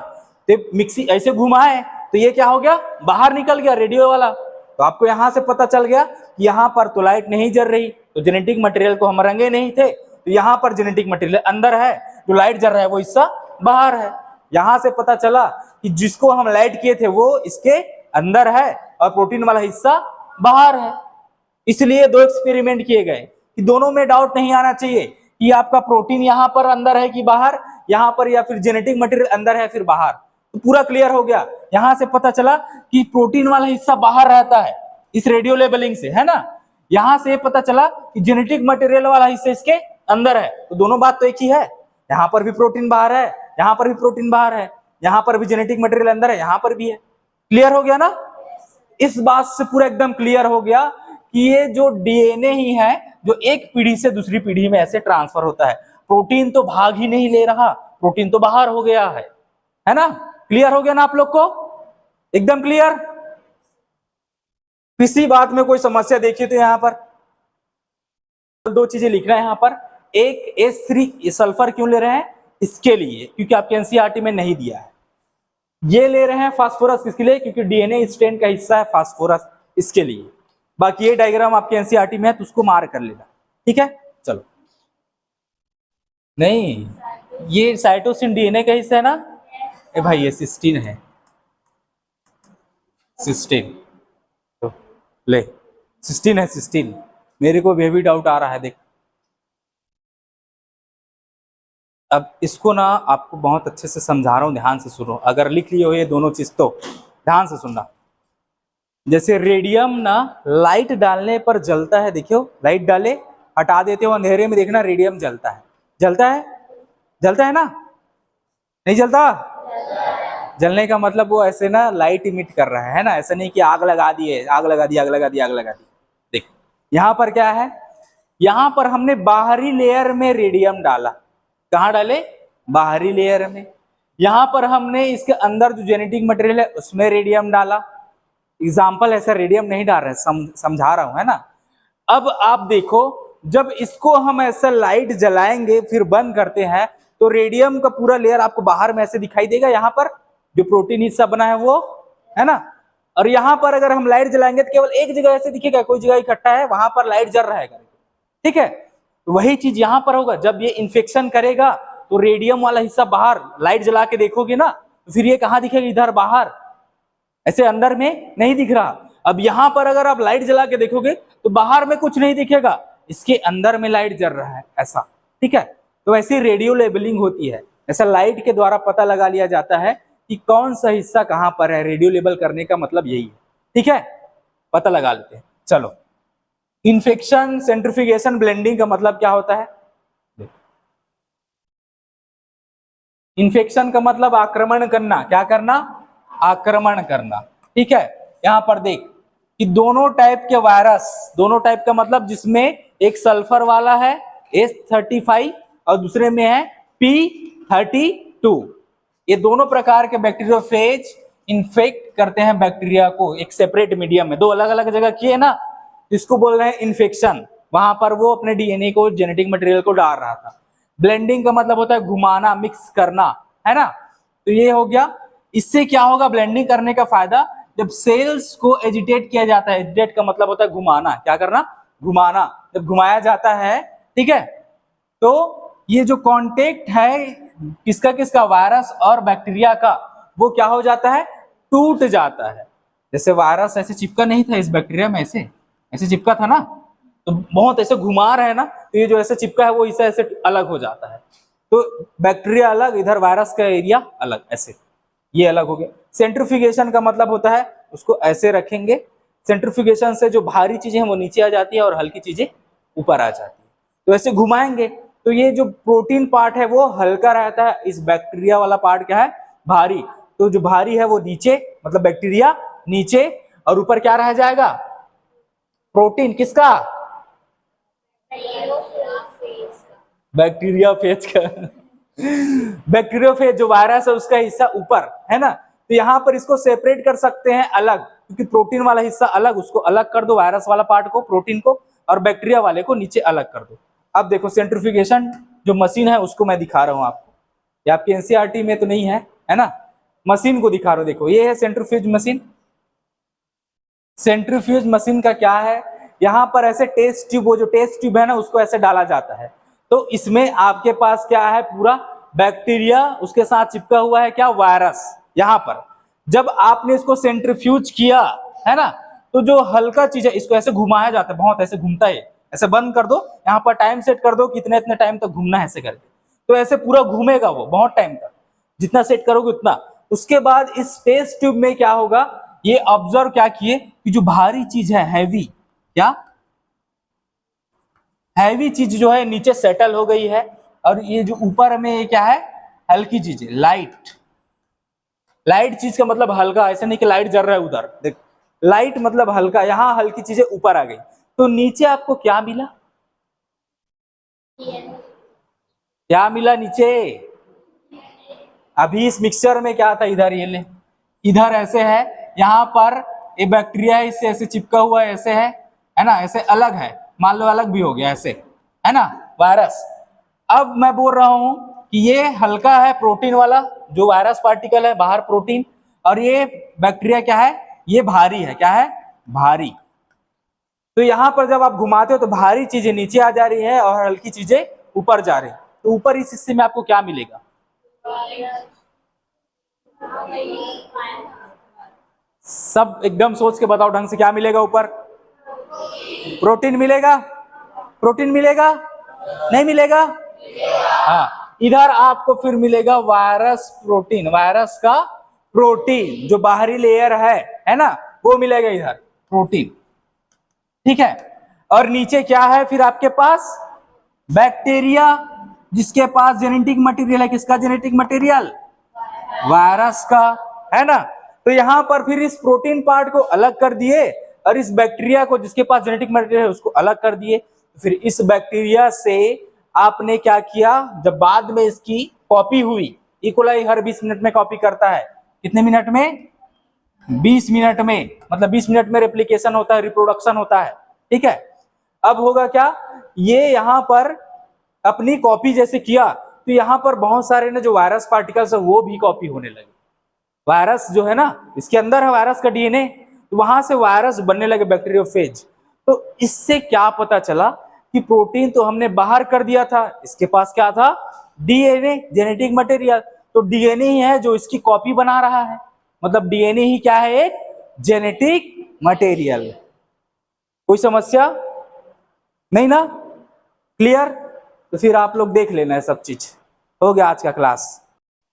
तो मिक्सी ऐसे घुमाए तो ये क्या हो गया, बाहर निकल गया रेडियो वाला। तो आपको यहां से पता चल गया कि यहाँ पर तो लाइट नहीं जल रही, तो जेनेटिक मटेरियल को हम रंगे नहीं थे, तो यहाँ पर जेनेटिक मटेरियल अंदर है, जो लाइट जल रहा है वो हिस्सा बाहर है। यहां से पता चला कि जिसको हम लाइट किए थे वो इसके अंदर है और प्रोटीन वाला हिस्सा बाहर है। इसलिए दो एक्सपेरिमेंट किए गए कि दोनों में डाउट नहीं आना चाहिए कि आपका प्रोटीन यहाँ पर अंदर है कि बाहर, यहाँ पर या फिर जेनेटिक मटेरियल अंदर है फिर बाहर। तो पूरा क्लियर हो गया। यहां से पता चला कि प्रोटीन वाला हिस्सा बाहर रहता है इस रेडियो लेबलिंग से, है ना। यहां से पता चला कि जेनेटिक मटेरियल वाला हिस्सा इसके अंदर है। तो दोनों बात तो एक ही है, यहाँ पर भी प्रोटीन बाहर है, यहाँ पर भी प्रोटीन बाहर है, यहाँ पर भी जेनेटिक मटेरियल अंदर है, यहाँ पर भी है। क्लियर हो गया ना। इस बात से पूरा एकदम क्लियर हो गया कि ये जो डीएनए ही है जो एक पीढ़ी से दूसरी पीढ़ी में ऐसे ट्रांसफर होता है। प्रोटीन तो भाग ही नहीं ले रहा, प्रोटीन तो बाहर हो गया है ना। क्लियर हो गया ना आप लोग को, एकदम क्लियर। किसी बात में कोई समस्या देखिए तो यहां पर दो चीजें लिखना है। यहां पर एक H3 सल्फर क्यों ले रहे हैं, इसके लिए, क्योंकि आपके एनसीईआरटी में नहीं दिया है। ये ले रहे हैं फास्फोरस किसके लिए, क्योंकि डीएनए स्ट्रैंड का हिस्सा है फास्फोरस, इसके लिए। बाकी ये डायग्राम आपके एनसीईआरटी में है तो उसको मार कर लेना, ठीक है। चलो, नहीं ये साइटोसिन डीएनए का हिस्सा है ना, ए भाई ये सिस्टीन है, सिस्टीन। तो ले, सिस्टीन है, सिस्टीन। मेरे को भी डाउट आ रहा है, देख। अब इसको ना आपको बहुत अच्छे से समझा रहा हूं, ध्यान से सुनो। अगर लिख लिए हो ये दोनों चीज तो ध्यान से सुनना। जैसे रेडियम ना लाइट डालने पर जलता है, देखियो लाइट डाले हटा देते हो अंधेरे में, देखना रेडियम जलता है, जलता है, जलता है ना, नहीं जलता। जलने का मतलब वो ऐसे ना लाइट इमिट कर रहा है ना, ऐसा नहीं कि आग लगा दिए, आग लगा दी, आग लगा दी, आग लगा दी। देख यहाँ पर क्या है, यहाँ पर हमने बाहरी लेयर में रेडियम डाला। कहाँ डाले, बाहरी लेयर में। यहाँ पर हमने इसके अंदर जो जेनेटिक मटेरियल है उसमें रेडियम डाला। एग्जाम्पल ऐसा रेडियम नहीं डाल रहे, समझा रहा हूं, है ना। अब आप देखो, जब इसको हम ऐसा लाइट जलाएंगे फिर बंद करते हैं तो रेडियम का पूरा लेयर आपको बाहर में ऐसे दिखाई देगा। यहाँ पर जो प्रोटीन हिस्सा बना है वो, है ना। और यहाँ पर अगर हम लाइट जलाएंगे तो केवल एक जगह ऐसे दिखेगा, कोई जगह इकट्ठा है, वहां पर लाइट जल रहा है, ठीक है। तो वही चीज यहाँ पर होगा, जब ये इन्फेक्शन करेगा तो रेडियम वाला हिस्सा बाहर, लाइट जला के देखोगे ना तो फिर ये कहाँ दिखेगा, इधर बाहर, ऐसे अंदर में नहीं दिख रहा। अब यहां पर अगर आप लाइट जला के देखोगे तो बाहर में कुछ नहीं दिखेगा, इसके अंदर में लाइट जल रहा है, ऐसा, ठीक है। तो ऐसी रेडियो लेबलिंग होती है, ऐसा लाइट के द्वारा पता लगा लिया जाता है कि कौन सा हिस्सा कहां पर है। रेडियो लेबल करने का मतलब यही है, ठीक है, पता लगा लेते हैं। चलो, इन्फेक्शन, सेंट्रिफिकेशन, ब्लेंडिंग का मतलब क्या होता है। इन्फेक्शन का मतलब आक्रमण करना, क्या करना, आक्रमण करना। ठीक है, यहां पर देख कि दोनों टाइप के वायरस, दोनों टाइप का मतलब जिसमें एक सल्फर वाला है H35 और दूसरे में है P32, ये दोनों प्रकार के बैक्टीरियोफेज इन्फेक्ट करते हैं बैक्टीरिया को एक सेपरेट मीडियम में। दो अलग अलग जगह किए ना, इसको बोल रहे हैं इन्फेक्शन। वहां पर वो अपने डीएनए को, जेनेटिक मटेरियल को डाल रहा था। ब्लेंडिंग का मतलब होता है घुमाना, मिक्स करना, है ना। तो ये हो गया। इससे क्या होगा ब्लेंडिंग करने का फायदा, जब सेल्स को एजिटेट किया जाता है, एजिटेट का मतलब होता है घुमाना, क्या करना, घुमाना, जब घुमाया जाता है, ठीक है, तो ये जो कांटेक्ट है किसका किसका, वायरस और बैक्टीरिया का, वो क्या हो जाता है, टूट जाता है। जैसे वायरस ऐसे चिपका नहीं था इस बैक्टीरिया में, ऐसे ऐसे चिपका था ना, तो बहुत ऐसे घुमा रहे हैं ना, तो ये जो ऐसे चिपका है वो इसे ऐसे अलग हो जाता है। तो बैक्टीरिया अलग, इधर वायरस का एरिया अलग, ऐसे ये अलग हो गया। सेंट्रीफ्यूगेशन का मतलब होता है उसको ऐसे रखेंगे, सेंट्रीफ्यूगेशन से जो भारी चीजें हैं वो नीचे आ जाती है और हल्की चीजें ऊपर आ जाती है। तो ऐसे घुमाएंगे तो ये जो प्रोटीन पार्ट है वो हल्का रहता है, इस बैक्टीरिया वाला पार्ट क्या है, भारी। तो जो भारी है वो नीचे, मतलब बैक्टीरिया नीचे, और ऊपर क्या रह जाएगा, प्रोटीन किसका, बैक्टीरियोफेज का। बैक्टीरियोफेज जो वायरस है उसका हिस्सा ऊपर है ना, तो यहां पर इसको सेपरेट कर सकते हैं अलग, क्योंकि प्रोटीन वाला हिस्सा अलग, उसको अलग कर दो, वायरस वाला पार्ट को, प्रोटीन को, और बैक्टीरिया वाले को नीचे अलग कर दो। अब देखो सेंट्रीफ्यूगेशन जो मशीन है उसको मैं दिखा रहा हूं आपको, ये आपके एनसीईआरटी में तो नहीं है, है ना, मशीन को दिखा रहा हूं। देखो ये है सेंट्रीफ्यूज मशीन। सेंट्रीफ्यूज मशीन का क्या है, यहां पर ऐसे टेस्ट ट्यूब, वो जो टेस्ट ट्यूब है ना उसको ऐसे डाला जाता है, तो इसमें आपके पास क्या है, पूरा बैक्टीरिया, उसके साथ चिपका हुआ है क्या, वायरस। यहां पर जब आपने इसको सेंट्रीफ्यूज किया है ना, तो जो हल्का चीज है इसको ऐसे घुमाया जाता है, बहुत ऐसे घूमता है, ऐसे बंद कर दो, यहाँ पर टाइम सेट कर दो कितने इतने टाइम तक घूमना है ऐसे करके, तो ऐसे पूरा घूमेगा वो बहुत टाइम तक, जितना सेट करोगे उतना। उसके बाद इस टेस्ट ट्यूब में क्या होगा, ये ऑब्जर्व क्या किए कि जो भारी चीज है, हैवी, क्या हैवी चीज जो है नीचे सेटल हो गई है, और ये जो ऊपर में ये क्या है, हल्की चीज है, लाइट। लाइट चीज का मतलब हल्का, ऐसा नहीं कि लाइट जल रहा है उधर, देख लाइट मतलब हल्का, यहां हल्की चीजें ऊपर आ गई, तो नीचे आपको क्या मिला, क्या मिला नीचे, अभी इस मिक्सचर में क्या था, इधर ये ले, इधर ऐसे है, यहाँ पर ये बैक्टीरिया है, इससे ऐसे चिपका हुआ है, ऐसे है ना, ऐसे अलग है, मान लो अलग भी हो गया ऐसे, है ना, वायरस। अब मैं बोल रहा हूं कि ये हल्का है, प्रोटीन वाला जो वायरस पार्टिकल है बाहर प्रोटीन, और ये बैक्टीरिया क्या है, ये भारी है, क्या है, भारी। तो यहां पर जब आप घुमाते हो तो भारी चीजें नीचे आ जा रही है और हल्की चीजें ऊपर जा रही है, तो ऊपर इस हिस्से में आपको क्या मिलेगा, सब एकदम सोच के बताओ ढंग से, क्या मिलेगा ऊपर, प्रोटीन मिलेगा, प्रोटीन मिलेगा, नहीं मिलेगा, हाँ, इधर आपको फिर मिलेगा वायरस प्रोटीन, वायरस का प्रोटीन जो बाहरी लेयर है ना, वो मिलेगा इधर प्रोटीन, ठीक है। और नीचे क्या है फिर आपके पास, बैक्टीरिया, जिसके पास जेनेटिक मटेरियल है, किसका जेनेटिक मटेरियल, वायरस का, है ना। तो यहां पर फिर इस प्रोटीन पार्ट को अलग कर दिए, और इस बैक्टीरिया को जिसके पास जेनेटिक मटेरियल है उसको अलग कर दिए। फिर इस बैक्टीरिया से आपने क्या किया, जब बाद में इसकी कॉपी हुई, इकोलाई हर 20 मिनट में कॉपी करता है, कितने मिनट में, 20 मिनट में, मतलब 20 मिनट में रेप्लिकेशन होता है, रिप्रोडक्शन होता है, ठीक है। अब होगा क्या, ये यहां पर अपनी कॉपी जैसे किया, तो यहां पर बहुत सारे ना जो वायरस पार्टिकल्स है वो भी कॉपी होने लगे। वायरस जो है ना, इसके अंदर है वायरस का डीएनए, तो वहां से वायरस बनने लगे, बैक्टीरियोफेज। तो इससे क्या पता चला कि प्रोटीन तो हमने बाहर कर दिया था, इसके पास क्या था, डीएनए, जेनेटिक मटेरियल। तो डीएनए ही है जो इसकी कॉपी बना रहा है, मतलब डीएनए ही क्या है, एक जेनेटिक मटेरियल। कोई समस्या नहीं ना, क्लियर। तो फिर आप लोग देख लेना है, सब चीज हो गया आज का क्लास।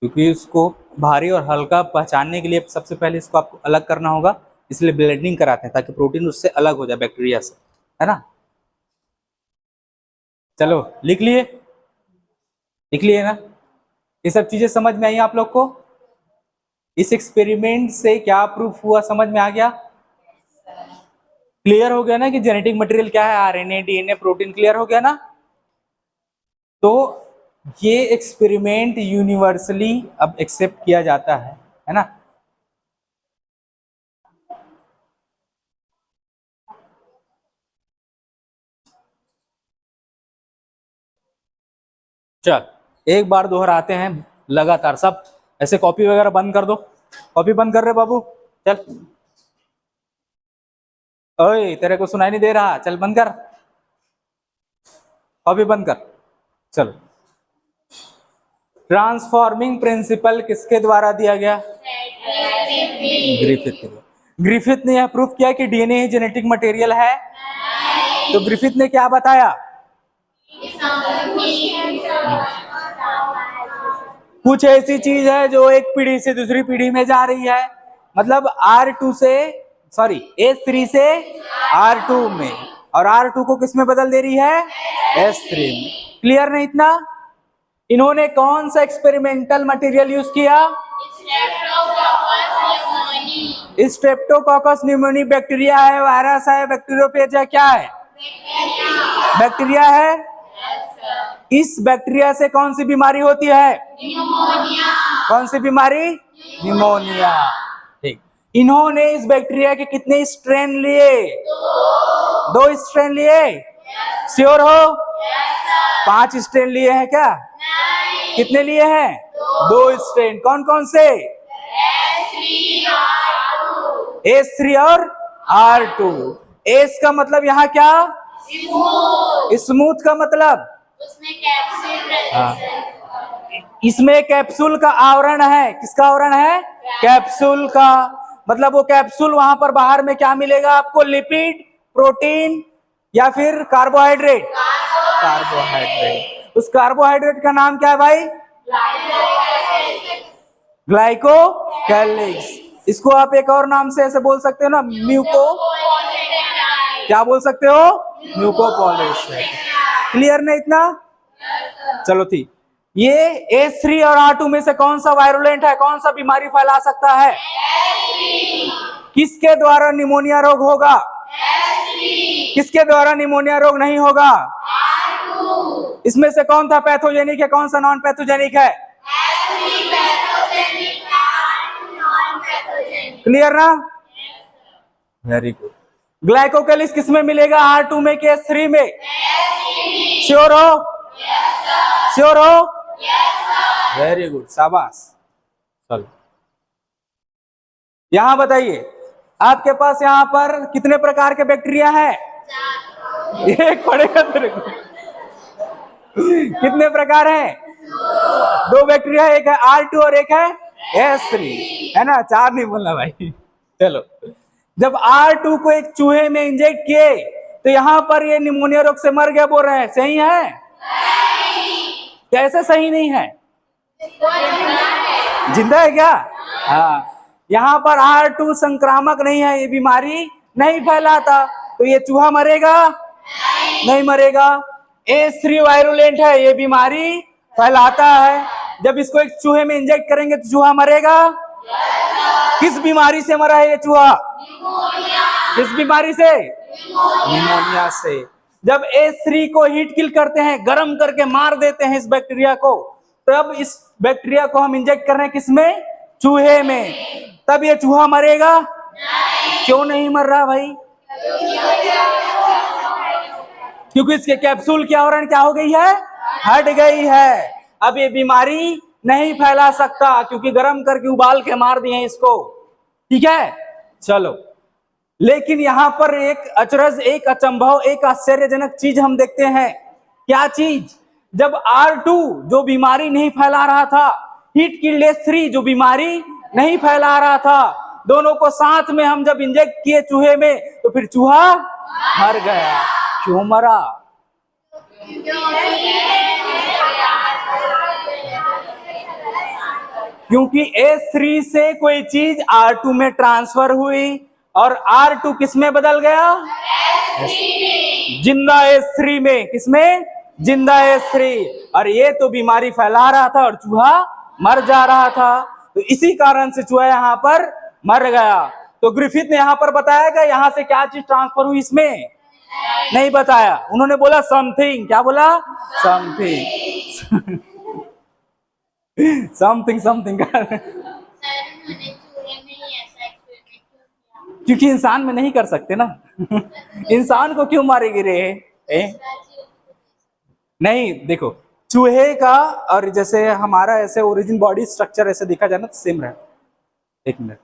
क्योंकि उसको भारी और हल्का पहचानने के लिए सबसे पहले इसको आपको अलग करना होगा, इसलिए ब्लेंडिंग कराते हैं ताकि प्रोटीन उससे अलग हो जाए बैक्टीरिया से, है ना। चलो लिख लिए, लिख लिए ना, ये सब चीजें समझ में आई आप लोग को, इस एक्सपेरिमेंट से क्या प्रूफ हुआ, समझ में आ गया? क्लियर हो गया ना कि जेनेटिक मटेरियल क्या है, आरएनए, डीएनए, प्रोटीन, क्लियर हो गया ना? तो ये एक्सपेरिमेंट यूनिवर्सली अब एक्सेप्ट किया जाता है ना? चल एक बार दोहराते हैं लगातार, सब ऐसे कॉपी वगैरह बंद कर दो, कॉपी बंद कर रहे बाबू, चल। ओए तेरे को सुनाई नहीं दे रहा, चल बंद कर, कॉपी बंद कर, चलो। ट्रांसफॉर्मिंग प्रिंसिपल किसके द्वारा दिया गया? ग्रिफिथ। ग्रिफिथ ने यह प्रूफ किया कि डीएनए जेनेटिक मटेरियल है। तो ग्रिफिथ ने क्या बताया? कुछ ऐसी चीज है जो एक पीढ़ी से दूसरी पीढ़ी में जा रही है, मतलब R2 से सॉरी S3 से R2 में, और R2 को किस में बदल दे रही है? S3 में। क्लियर नहीं इतना? इन्होंने कौन सा एक्सपेरिमेंटल मटेरियल यूज किया? स्ट्रेप्टोकोकस न्यूमोनी बैक्टीरिया है, वायरस है, बैक्टीरियोफेज है, क्या है? बैक्टीरिया है। इस बैक्टीरिया से कौन सी बीमारी होती है? निमोनिया। कौन सी बीमारी? निमोनिया। ठीक। इन्होंने इस बैक्टीरिया के कितने स्ट्रेन लिए? 2 स्ट्रेन लिए। श्योर हो? 5 स्ट्रेन लिए हैं क्या? कितने लिए हैं? 2 स्ट्रेन। कौन कौन से? S3 और R2। एस का मतलब यहाँ क्या? स्मूथ का मतलब उसमें कैप्सूल, इसमें कैप्सूल का आवरण है। किसका आवरण है? कैप्सूल का। मतलब वो कैप्सूल वहां पर बाहर में क्या मिलेगा आपको? लिपिड, प्रोटीन या फिर कार्बोहाइड्रेट? कार्बोहाइड्रेट। उस कार्बोहाइड्रेट का नाम क्या है भाई? ग्लाइकोकैलिक्स। इसको आप एक और नाम से ऐसे बोल सकते हो ना, म्यूको, क्या बोल सकते हो? म्यूकोपॉलीसेकेराइड। क्लियर नहीं इतना? चलो ठीक। ये S3 और R2 में से कौन सा वायरुलेंट है, कौन सा बीमारी फैला सकता है? किसके द्वारा निमोनिया रोग होगा? किसके द्वारा निमोनिया रोग नहीं होगा? इसमें से कौन था पैथोजेनिक है, कौन सा नॉन पैथोजेनिक है? क्लियर ना? Very good. ग्लाइकोकैलिक्स किस में मिलेगा? R2 में के S3 में? श्योर हो? श्योर हो? वेरी गुड, शाबाश। चलो यहां बताइए, आपके पास यहां पर कितने प्रकार के बैक्टीरिया हैं? एक पड़ेगा तेरे को। कितने प्रकार हैं? 2 बैक्टीरिया, एक है R2 और एक है S3, है ना? 4 नहीं बोलना भाई। चलो, जब R2 को एक चूहे में इंजेक्ट किए तो यहां पर ये निमोनिया रोग से मर गया बोल रहे हैं, सही है? कैसे सही नहीं है? जिंदा है क्या? हाँ। यहाँ पर R2 संक्रामक नहीं है, ये बीमारी नहीं फैलाता, तो ये चूहा मरेगा? नहीं मरेगा। S3 वायरुलेंट है, ये बीमारी फैलाता है। जब इसको एक चूहे में इंजेक्ट करेंगे तो चूहा मरेगा? किस बीमारी से मरा है ये चूहा? किस बीमारी से? निमोनिया से। जब S3 को हीट किल करते हैं, गर्म करके मार देते हैं इस बैक्टीरिया को, तब इस बैक्टीरिया को हम इंजेक्ट कर रहे हैं किसमें? चूहे में। तब ये चूहा मरेगा? क्यों नहीं मर रहा भाई? क्योंकि इसके कैप्सूल की आवरण क्या हो गई है? हट गई है। अब ये बीमारी नहीं फैला सकता क्योंकि गर्म करके उबाल के मार दिए इसको। ठीक है, चलो। लेकिन यहां पर एक अचरज, एक अचंभव, एक आश्चर्यजनक चीज हम देखते हैं। क्या चीज? जब R2 जो बीमारी नहीं फैला रहा था, हीट किल्ड S3 जो बीमारी नहीं फैला रहा था, दोनों को साथ में हम जब इंजेक्ट किए चूहे में, तो फिर चूहा मर गया। क्यों मरा? क्योंकि S3 से कोई चीज R2 में ट्रांसफर हुई और R2 किस में बदल गया? जिंदा S3 में। किसमें? जिंदा S3। और ये तो बीमारी फैला रहा था और चूहा मर जा रहा था। तो इसी कारण से चूहा यहाँ पर मर गया। तो ग्रिफिथ ने यहाँ पर बताया कि यहाँ से क्या चीज ट्रांसफर हुई, इसमें नहीं बताया। उन्होंने बोला समथिंग, क्या बोला? समथिंग समथिंग समथिंग क्योंकि इंसान में नहीं कर सकते ना इंसान को क्यों मारेगी रे? नहीं, देखो चूहे का और जैसे हमारा ऐसे ओरिजिन बॉडी स्ट्रक्चर ऐसे देखा जाए ना तो सेम रहे। एक मिनट,